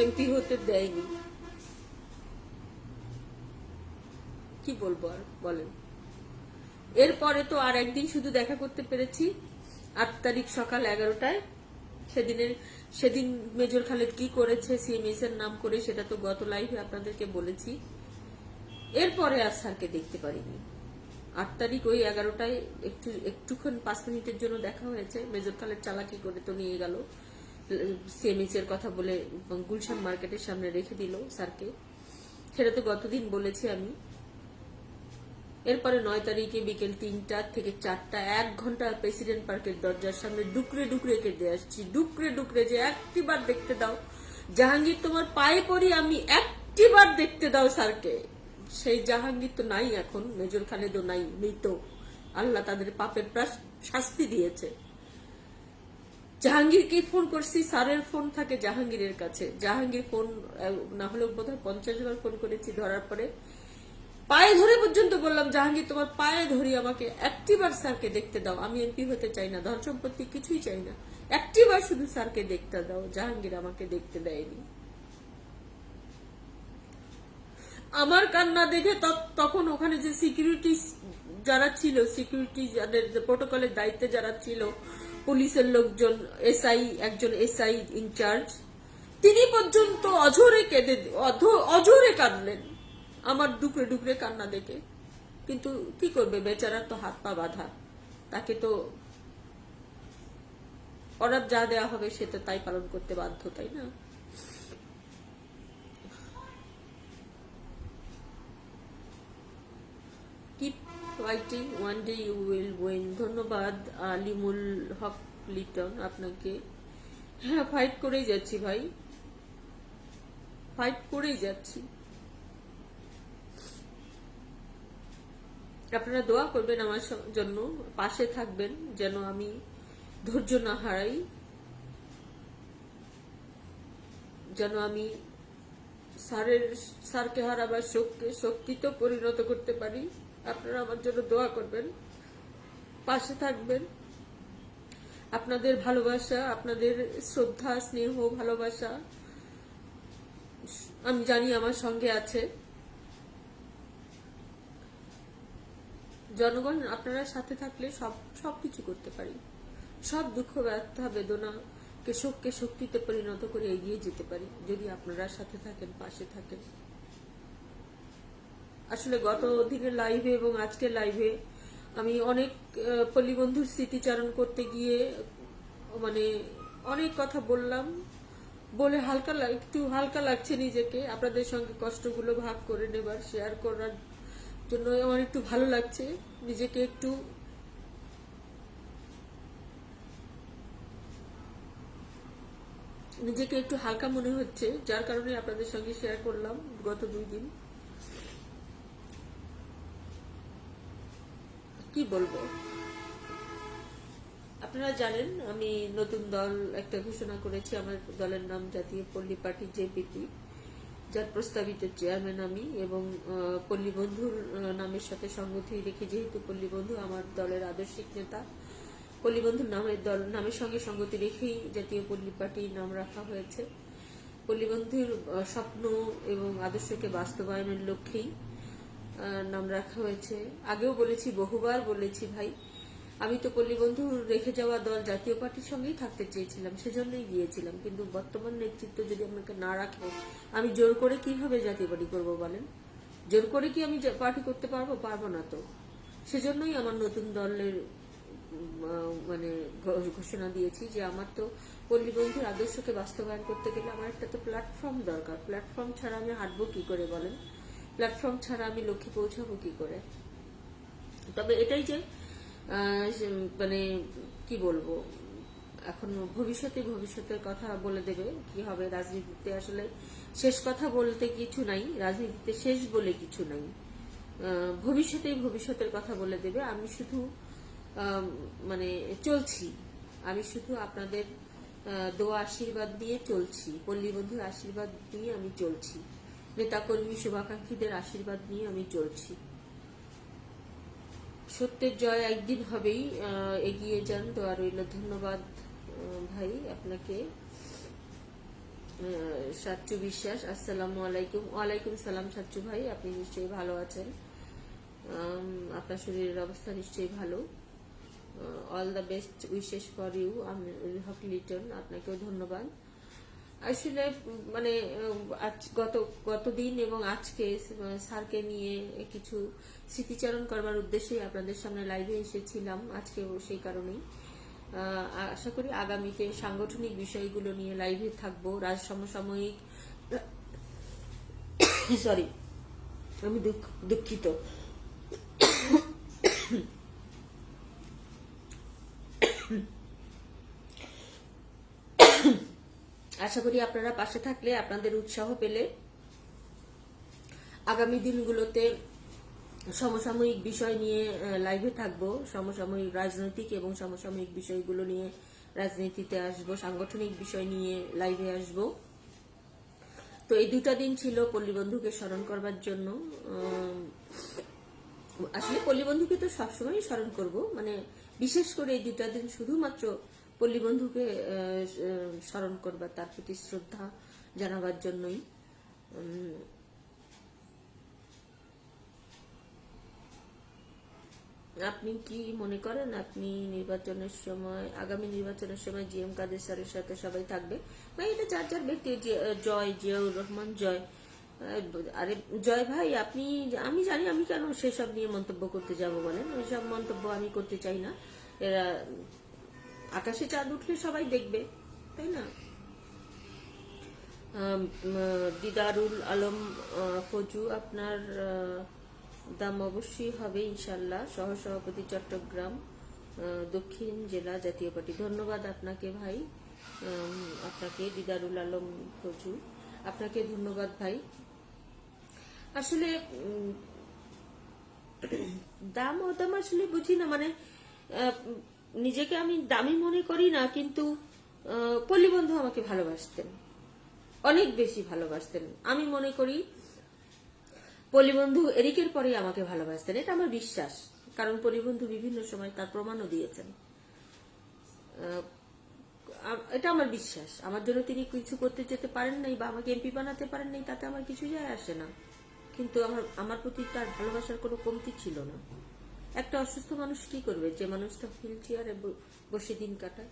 এমপি হতে দেয়নি। কি বলবো আর বলেন। এরপরে তো আর একদিন শুধু দেখা করতে পেরেছি, 8 তারিখ সকাল 11টায়। সেদিন মেজর খালেদ কি করেছে সিএমএস এর নাম করে, সেটা তো গত লাইভে আপনাদেরকে বলেছি। এরপরে আর স্যারকে দেখতে পারিনি। 8 তারিখ ওই 11টায় একটুক্ষণ 5 মিনিটের জন্য দেখা হয়েছে। মেজর খালেদ চালাকি করে তো নিয়ে গেল, সিএমএস এর কথা বলে গুলশান মার্কেটের সামনে রেখে দিল স্যারকে, সেটা তো গতদিন বলেছি আমি। এরপরে 9 তারিখে বিকেল 3টা থেকে 4টা 1 ঘন্টা প্রেসিডেন্ট পার্কের দরজার সামনে ডুকরে ডুকরে কেঁদে আসছি, ডুকরে ডুকরে, যে একটিবার দেখতে দাও জাহাঙ্গীর, তোমার পায়ে পড়ি আমি, একটিবার দেখতে দাও স্যারকে। সেই জাহাঙ্গীর তো নাই এখন, মেজর খালেদও নাই, মৃত। আল্লাহ তাদের পাপের শাস্তি দিয়েছে। জাহাঙ্গীরকে ফোন করছি, স্যারের ফোন থাকে জাহাঙ্গীরের কাছে, জাহাঙ্গীর ফোন না হলেও বোধহয় 50 বার ফোন করেছি। ধরার পরে পায়ে ধরে পর্যন্ত বললাম জাহাঙ্গীর তোমার পায়ে ধরি, আমাকে একটিবার স্যারকে দেখতে দাও, আমি এমপি হতে চাই না, ধন সম্পত্তি কিছুই চাই না, একটিবার শুধু স্যারকে দেখতে দাও। জাহাঙ্গীর আমাকে দেখতে দেয়নি। আমার কান্না দেখে তখন ওখানে যে সিকিউরিটি যারা ছিল, সিকিউরিটি যাদের প্রোটোকলের দায়িত্বে যারা ছিল, পুলিশের লোকজন, একজন এসআই ইনচার্জ, তিনি পর্যন্ত অঝরে কাঁদলেন আমার ডুকরে ডুকরে কান্না দেখে। কিন্তু কি করবে, বেচারার তো হাত পা বাঁধা, তাকে তো অর্ডার যা দেওয়া হবে সে তো তাই পালন করতে বাধ্য, তাই না? Keep fighting, one day you will win. ধন্যবাদ আলিমুল হক লিটন আপনাকে। হ্যাঁ, ফাইট করেই যাচ্ছি ভাই, ফাইট করেই যাচ্ছি। আপনারা দোয়া করবেন আমার জন্য, পাশে থাকবেন যেন আমি ধৈর্য না হারাই, যেন আমি স্যারকে হারাবার শক্তিতে পরিণত করতে পারি। আপনারা আমার জন্য দোয়া করবেন, পাশে থাকবেন। আপনাদের ভালোবাসা, আপনাদের শ্রদ্ধা, স্নেহ, ভালোবাসা আমি জানি আমার সঙ্গে আছে। জনগণ আপনারা সাথে থাকলে সবকিছু করতে পারি, সব দুঃখ ব্যথা বেদনাকে শক্তিতে পরিণত করে এগিয়ে যেতে পারি যদি আপনারা সাথে থাকেন, পাশে থাকেন। আসলে গত দিনের লাইভে এবং আজকের লাইভে আমি অনেক পল্লী বন্ধুর স্মৃতিচারণ করতে গিয়ে মানে অনেক কথা বললাম, বলে একটু হালকা লাগছে নিজেকে। আপনাদের সঙ্গে কষ্টগুলো ভাগ করে নেবার, শেয়ার করার জন্য আমার একটু ভালো লাগছে, নিজেকে একটু হালকা মনে হচ্ছে, যার কারণে আপনাদের সঙ্গে শেয়ার করলাম গত 2 দিন। কি বলবো, আপনারা জানেন আমি নতুন দল একটা ঘোষণা করেছি। আমার দলের নাম জাতীয় পল্লী পার্টি জেপিপি, যার প্রস্তাবিত চেয়ারম্যান আমি, এবং পল্লী বন্ধুর নামের সাথে সঙ্গতি রেখে, যেহেতু পল্লী বন্ধু আমার দলের আদর্শিক নেতা, পল্লী বন্ধুর নামের সঙ্গে সঙ্গতি রেখেই জাতীয় পল্লী পার্টির নাম রাখা হয়েছে। পল্লী বন্ধুর স্বপ্ন এবং আদর্শকে বাস্তবায়নের লক্ষ্যেই নাম রাখা হয়েছে। আগেও বলেছি, বহুবার বলেছি ভাই, আমি তো পল্লী বন্ধু রেখে যাওয়া দল জাতীয় পার্টির সঙ্গেই থাকতে চেয়েছিলাম, সেজন্যই গিয়েছিলাম। কিন্তু বর্তমান নেতৃত্ব যদি আমাকে না রাখে, আমি জোর করে কিভাবে জাতীয় পার্টি করবো বলেন? জোর করে কি আমি পার্টি করতে পারবো? পারবো না তো। সেজন্যই আমার নতুন দলের মানে ঘোষণা দিয়েছি যে আমার তো পল্লী বন্ধুর আদর্শকে বাস্তবায়ন করতে গেলে আমার একটা তো প্ল্যাটফর্ম দরকার। প্ল্যাটফর্ম ছাড়া আমি হাঁটবো কি করে বলেন? প্ল্যাটফর্ম ছাড়া আমি লক্ষ্যে পৌঁছাবো কি করে? তবে এটাই যে মানে কি বলবো, এখন ভবিষ্যতের কথা বলে দেবে কি হবে। রাজনীতিতে আসলে শেষ কথা বলতে কিছু নাই, রাজনীতিতে শেষ বলে কিছু নাই। ভবিষ্যতের কথা বলে দেবে। আমি শুধু মানে চলছি, আমি শুধু আপনাদের দোয়া আশীর্বাদ দিয়ে চলছি, পল্লী বন্ধুর আশীর্বাদ নিয়ে আমি চলছি, নেতাকর্মী শুভাকাঙ্ক্ষীদের আশীর্বাদ নিয়ে আমি চলছি। সত্যের জয় একদিন হবেই। এগিয়ে যান, দোয়া রইল। ধন্যবাদ ভাই আপনাকে। সাচ্চু বিশ্বাস, আসসালামু আলাইকুম। ওয়ালাইকুম সালাম সাচ্চু ভাই, আপনি নিশ্চয়ই ভালো আছেন, আপনার শরীরের অবস্থা নিশ্চয়ই ভালো। All the best wishes for you. আমি হক লিটন, আপনাকেও ধন্যবাদ। আসলে মানে গতদিন এবং আজকে স্যারকে নিয়ে কিছু স্মৃতিচারণ করবার উদ্দেশ্যে আপনাদের সামনে লাইভে এসেছিলাম আজকে, সেই কারণেই। আশা করি আগামীতে সাংগঠনিক বিষয়গুলো নিয়ে লাইভে থাকবো। সমসাময়িক সরি, আমি দুঃখিত। আশা করি আপনারা পাশে থাকলে, আপনাদের উৎসাহ পেলে আগামী দিনগুলোতে সমসাময়িক বিষয় নিয়ে লাইভে থাকবো। সমসাময়িক রাজনৈতিক এবং সমসাময়িক বিষয়গুলো নিয়ে রাজনীতিতে আসবো, সাংগঠনিক বিষয় নিয়ে লাইভে আসবো। তো এই দুটা দিন ছিল পল্লী বন্ধুকে স্মরণ করবার জন্য। আসলে পল্লী বন্ধুকে তো সবসময় স্মরণ করব, মানে বিশেষ করে এই দুটা দিন শুধুমাত্র পল্লী বন্ধুকে স্মরণ করবার, তার প্রতি শ্রদ্ধা জানাবার জন্যই। আপনি কি মনে করেন আপনি নির্বাচনের সময়, আগামী নির্বাচনের সময় জিএম কাদের স্যারের সাথে সবাই থাকবে? ভাই এটা যার যার ব্যক্তি। জয় জিয়াউর রহমান জয়। আরে জয় ভাই, আমি জানি, আমি কেন সেসব নিয়ে মন্তব্য করতে যাব বলেন? ওইসব মন্তব্য আমি করতে চাই না। এরা আকাশে চাঁদ উঠলে সবাই দেখবে, তাই না? দিদারুল আলম ফজু, আপনার দাম অবশ্যই হবে ইনশাল্লাহ। সহসভাপতি চট্টগ্রাম দক্ষিণ জেলা জাতীয় পার্টি। ধন্যবাদ আপনাকে ভাই, আপনাকে দিদারুল আলম ফজু, আপনাকে ধন্যবাদ ভাই। আসলে দাম দাম আসলে বুঝি না, মানে নিজেকে আমি দামি মনে করি না, কিন্তু পল্লী বন্ধু আমাকে ভালোবাসতেন, অনেক বেশি ভালোবাসতেন। আমি মনে করি পল্লী বন্ধু এরিকের পরে আমাকে ভালোবাসতেন, এটা আমার বিশ্বাস। কারণ পল্লী বন্ধু বিভিন্ন সময় তার প্রমাণও দিয়েছেন, এটা আমার বিশ্বাস। আমার জন্য তিনি কিছু করতে যেতে পারেন নাই বা আমাকে এমপি বানাতে পারেন নাই, তাতে আমার কিছু যায় আসে না, কিন্তু আমার প্রতি তার ভালোবাসার কোনো কমতি ছিল না। একটা অসুস্থ মানুষ কি করবে, যে মানুষটা হুইল চেয়ারে বসে দিন কাটায়,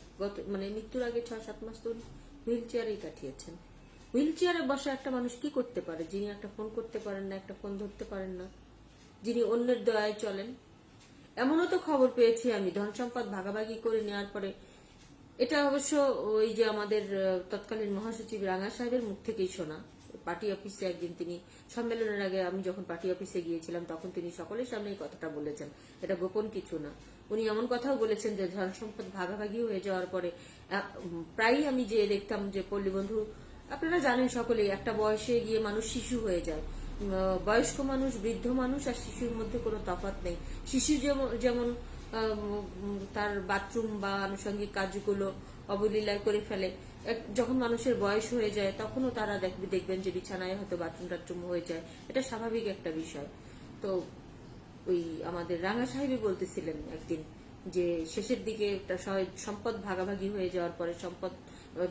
মানে মৃত্যুর আগে 6-7 মাস তো হুইল চেয়ারেই কাটিয়েছেন। হুইল চেয়ারে বসা একটা মানুষ কি করতে পারে, যিনি একটা ফোন করতে পারেন না, একটা ফোন ধরতে পারেন না, যিনি অন্যের দয়ায় চলেন। এমনও তো খবর পেয়েছি আমি, ধন সম্পদ ভাগাভাগি করে নেওয়ার পরে, এটা অবশ্য ওই যে আমাদের তৎকালীন মহাসচিব রাঙা সাহেবের মুখ থেকেই শোনা। পার্টি অফিসে একদিন তিনি সম্মেলনের আগে, আমি যখন পার্টি অফিসে গিয়েছিলাম, তখন তিনি সকলের সামনে এই কথাটা বলেছেন, এটা গোপন কিছু না। উনি এমন কথাও বলেছেন যে ধন সম্পদ ভাগাভাগি হয়ে যাওয়ার পরে প্রায়ই আমি যে দেখতাম যে পল্লী বন্ধু, আপনারা জানেন সকলেই, একটা বয়সে গিয়ে মানুষ শিশু হয়ে যায়, বয়স্ক মানুষ, বৃদ্ধ মানুষ আর শিশুর মধ্যে কোনো তফাৎ নেই। শিশু যেমন যেমন তার বাথরুম বা আনুষঙ্গিক কাজগুলো অবলীলায় করে ফেলে, যখন মানুষের বয়স হয়ে যায় তখনও তারা দেখবেন যে বিছানায় হয়তো বাথরুম টাথরুম হয়ে যায়। এটা স্বাভাবিক একটা বিষয়। তো ওই আমাদের রাঙা সাহেবই বলতেছিলেন একদিন যে শেষের দিকে একটা সম্পদ ভাগাভাগি হয়ে যাওয়ার পরে, সম্পদ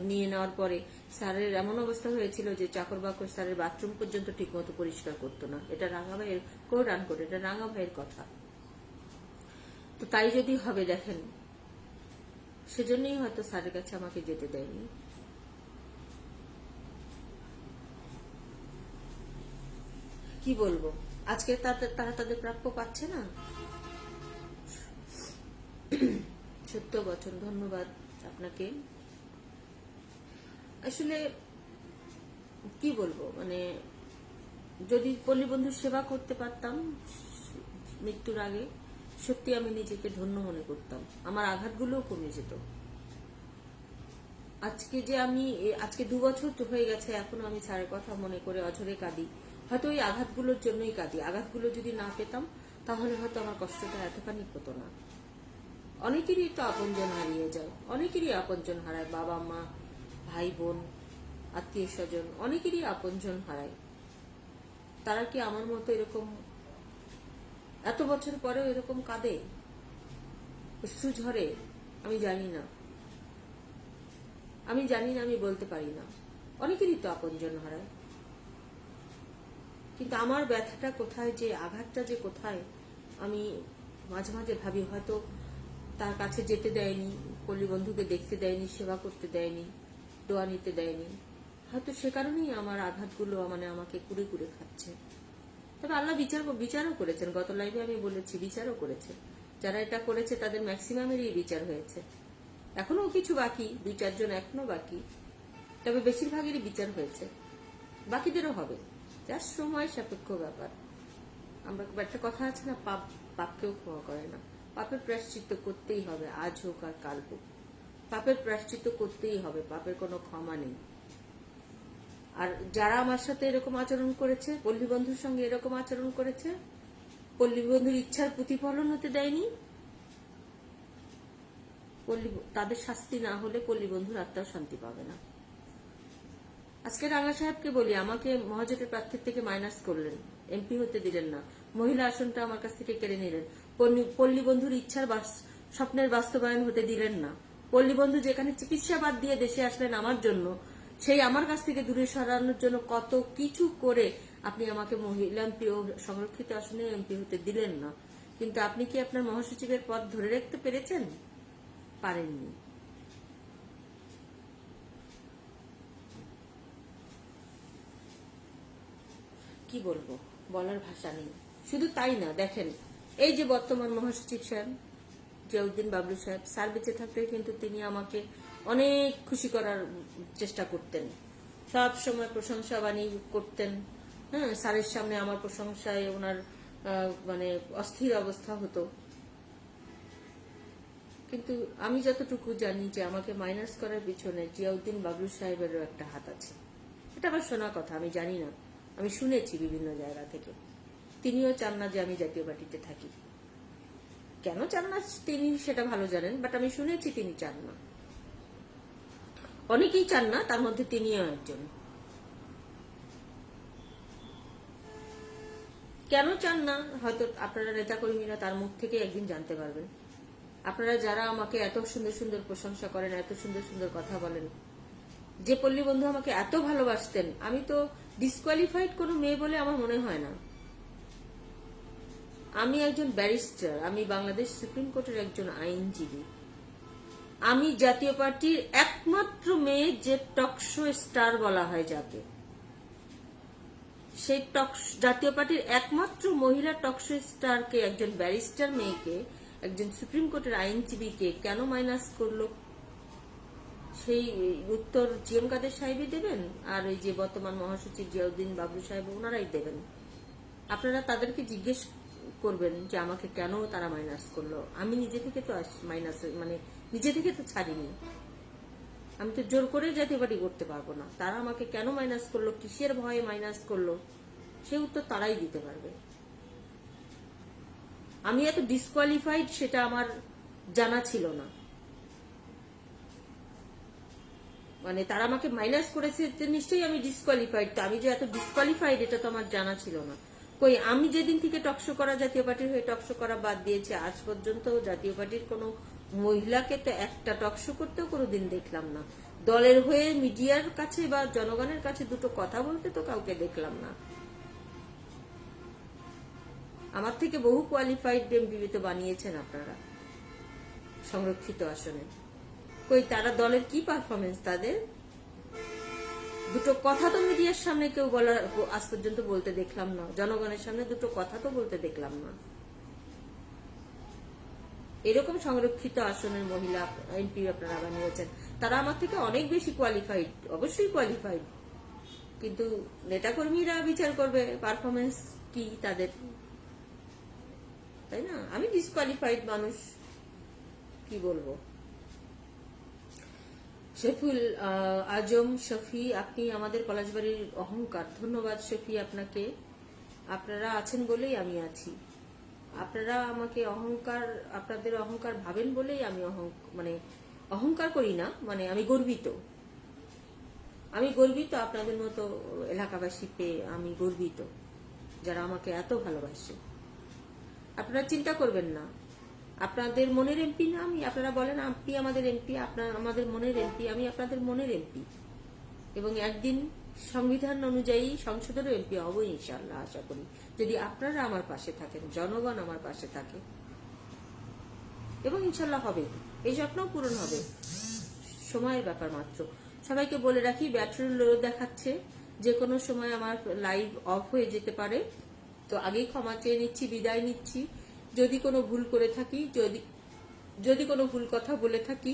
নিয়ে নেওয়ার পরে স্যারের এমন অবস্থা হয়েছিল যে চাকর বাকর স্যারের বাথরুম পর্যন্ত ঠিক মতো পরিষ্কার করতো না। এটা রাঙা ভাইয়ের কোড আনকোড, এটা রাঙা ভাইয়ের কথা। তো তাই যদি হবে দেখেন, সেজন্যই হয়তো স্যারের কাছে আমাকে যেতে দেয়নি। কি বলবো, আজকে তারা তাদের প্রাপ্য পাচ্ছে না। 70 বছর, ধন্যবাদ আপনাকে। আসলে কি বলবো, মানে যদি পল্লী বন্ধুর সেবা করতে পারতাম মৃত্যুর আগে, সত্যি আমি নিজেকে ধন্য মনে করতাম, আমার আঘাতগুলোও কমে যেত। আজকে 2 বছর তো হয়ে গেছে, এখনো আমি স্যারের কথা মনে করে অঝরে কাঁদি। হয়তো ওই আঘাতগুলোর জন্যই কাঁদি। আঘাতগুলো যদি না পেতাম তাহলে হয়তো আমার কষ্টটা এতখানি হতো না। অনেকেরই তো আপনজন হারিয়ে যায়, অনেকেরই আপনজন হারায়, বাবা মা, ভাই বোন, আত্মীয় স্বজন, অনেকেরই আপনজন হারায়। তারা কি আমার মতো এরকম এত বছর পরেও এরকম কাঁদে, অশ্রু ঝরে? আমি জানি না, আমি বলতে পারি না। অনেকেরই তো আপনজন হারায়, কিন্তু আমার ব্যথাটা কোথায়, যে আঘাতটা যে কোথায়, আমি মাঝে মাঝে ভাবি হয়তো তার কাছে যেতে দেয়নি, পল্লী বন্ধুকে দেখতে দেয়নি, সেবা করতে দেয়নি, দোয়া নিতে দেয়নি, হয়তো সে কারণেই আমার আঘাতগুলো আমাকে কুড়ে কুড়ে খাচ্ছে। তবে আল্লাহ বিচারও করেছেন, গত লাইভে আমি বলেছি, বিচারও করেছে। যারা এটা করেছে তাদের ম্যাক্সিমামেরই বিচার হয়েছে। এখনো কিছু বাকি, 2-4 জন এখনো বাকি, তবে বেশিরভাগেরই বিচার হয়েছে, বাকিদেরও হবে। যার সময় সাপেক্ষ ব্যাপার। আমরা একটা কথা আছে না, পাপকেও ক্ষমা করে না। পাপের প্রায়শ্চিত্ত করতেই হবে, আজ হোক আর কাল হোক। পাপের প্রায়শ্চিত্ত করতেই হবে, পাপের কোনো ক্ষমা নেই। আর যারা আমার সাথে এরকম আচরণ করেছে, পল্লী বন্ধুর সঙ্গে এরকম আচরণ করেছে, পল্লী বন্ধুর ইচ্ছার প্রতিফলন হতে দেয়নি, তাদের শাস্তি না হলে পল্লী বন্ধুর আত্মাও শান্তি পাবে না। আজকে রাঙা সাহেবকে বলি, আমাকে মহাজোটের প্রার্থীর থেকে মাইনাস করলেন, এমপি হতে দিলেন না, মহিলা আসনটা আমার কাছ থেকে কেড়ে নিলেন, পল্লী বন্ধুর ইচ্ছার স্বপ্নের বাস্তবায়ন হতে দিলেন না। পল্লী বন্ধু যেখানে চিকিৎসা বাদ দিয়ে দেশে আসলেন আমার জন্য, সেই আমার কাছ থেকে দূরে সরানোর জন্য কত কিছু করে আপনি আমাকে মহিলা এমপি ও সংরক্ষিত আসনে এমপি হতে দিলেন না। কিন্তু আপনি কি আপনার মহাসচিবের পদ ধরে রাখতে পেরেছেন? পারেননি। কি বলবো, বলার ভাষা নেই। শুধু তাই না, দেখেন এই যে বর্তমান মহাসচিব সাহেব জিয়াউদ্দিন বাবলু সাহেব, স্যার বেঁচে থাকতে কিন্তু তিনি আমাকে অনেক খুশি করার চেষ্টা করতেন, সব সময় প্রশংসা বাণী করতেন। হ্যাঁ, স্যারের সামনে আমার প্রশংসায় ওনার মানে অস্থির অবস্থা হতো। কিন্তু আমি যতটুকু জানি যে আমাকে মাইনাস করার পিছনে জিয়াউদ্দিন বাবলু সাহেবেরও একটা হাত আছে। এটা আমার শোনা কথা, আমি জানি না, আমি শুনেছি বিভিন্ন জায়গা থেকে। তিনিও চান না যে আমি জাতীয় পার্টিতে থাকি। কেন চান না তিনি সেটা ভালো জানেন, বাট আমি শুনেছি তিনি চান না। অনেকেই চান না, তার মধ্যে তিনিও একজন। কেন চান না হয়তো আপনারা নেতাকর্মীরা তার মুখ থেকে একদিন জানতে পারবেন। আপনারা যারা আমাকে এত সুন্দর সুন্দর প্রশংসা করেন, এত সুন্দর সুন্দর কথা বলেন, যে পল্লী বন্ধু আমাকে এত ভালোবাসতেন, আমি তো ডিসকোয়ালিফাইড কোনো মেয়ে বলে আমার মনে হয় না। আমি একজন ব্যারিস্টার, আমি বাংলাদেশ সুপ্রিম কোর্টের একজন আইনজীবী, আমি জাতীয় পার্টির একমাত্র মেয়ে যে টকশো স্টার বলা হয় যাকে, সেই জাতীয় পার্টির একমাত্র মহিলা টকশো স্টারকে, একজন ব্যারিস্টার মেয়েকে, একজন সুপ্রিম কোর্টের আইনজীবীকে কেন মাইনাস করলো, সেই উত্তর জিএম কাদের সাহেবই দেবেন, আর ওই যে বর্তমান মহাসচিব জিয়াউদ্দিন বাবলু সাহেব ওনারাই দেবেন। আপনারা তাদেরকে জিজ্ঞেস করবেন যে আমাকে কেন তারা মাইনাস করলো। আমি নিজে থেকে তো মাইনাস নিজে থেকে তো ছাড়িনি, আমি তো জোর করে জাতীয় পার্টি করতে পারবো না। তারা আমাকে কেন মাইনাস করলো, কিসের ভয়ে মাইনাস করলো, সেই উত্তর তারাই দিতে পারবে। আমি এত ডিসকোয়ালিফাইড সেটা আমার জানা ছিল না। মানে তারা আমাকে মাইনাস করেছে যে নিশ্চয়ই আমি ডিসকোয়ালিফাইড, তো আমি যে এত ডিসকোয়ালিফাইড এটা তো আমার জানা ছিল না। কই আমি যেদিন থেকে টকশো করা, জাতীয় পার্টির হয়ে টকশো করা বাদ দিয়েছে, আজ পর্যন্ত জাতীয় পার্টির কোনো মহিলাকে তো একটা টকশো করতেও কোনোদিন দেখলাম না। দলের হয়ে মিডিয়ার কাছে বা জনগণের কাছে দুটো কথা বলতে তো কাউকে দেখলাম না। আমার থেকে বহু কোয়ালিফাইড এমপি তো বানিয়েছেন আপনারা সংরক্ষিত আসনে। কই তারা দলের কি পারফরমেন্স তাদের? দুটো কথা তো মিডিয়ার সামনে কেউ বলার আজ পর্যন্ত বলতে দেখলাম না। জনগণের সামনে দুটো কথা তো বলতে দেখলাম না। এরকম সংরক্ষিত আসনের মহিলা এমপি আপনারা বানিয়েছেন, তারা আমার থেকে অনেক বেশি কোয়ালিফাইড, অবশ্যই কোয়ালিফাইড, কিন্তু নেতাকর্মীরা বিচার করবে পারফরমেন্স কি তাদের, তাই না? আমি ডিসকোয়ালিফাইড মানুষ, কি বলবো। শফিউল আজম শফি, আপনি আমাদের পলাশবাড়ির অহংকার। ধন্যবাদ শফি আপনাকে, আপনারা আছেন বলেই আমি আছি। আপনারা আমাকে অহংকার, আপনাদের অহংকার ভাবেন বলেই আমি মানে অহংকার করি না, মানে আমি গর্বিত। আমি গর্বিত আপনাদের মতো এলাকাবাসী পেয়ে, আমি গর্বিত যারা আমাকে এত ভালোবাসে। আপনারা চিন্তা করবেন না, আপনাদের মনের এমপি না আমি। আপনারা বলেন আপনি আমাদের এমপি, আপনার আমাদের মনের এমপি, আমি আপনাদের মনের এমপি, এবং একদিন সংবিধান অনুযায়ী সংসদেরও এমপি হব ইনশাআল্লাহ, আশা করি, যদি আপনারা আমার পাশে থাকেন, জনগণ আমার পাশে থাকে, এবং ইনশাআল্লাহ হবে, এই স্বপ্নও পূরণ হবে, সময়ের ব্যাপার মাত্র। সবাইকে বলে রাখি, ব্যাটারি লো দেখাচ্ছে, যে কোনো সময় আমার লাইভ অফ হয়ে যেতে পারে, তো আগেই ক্ষমা চেয়ে নিচ্ছি, বিদায় নিচ্ছি। যদি কোনো ভুল করে থাকি, যদি কোনো ভুল কথা বলে থাকি,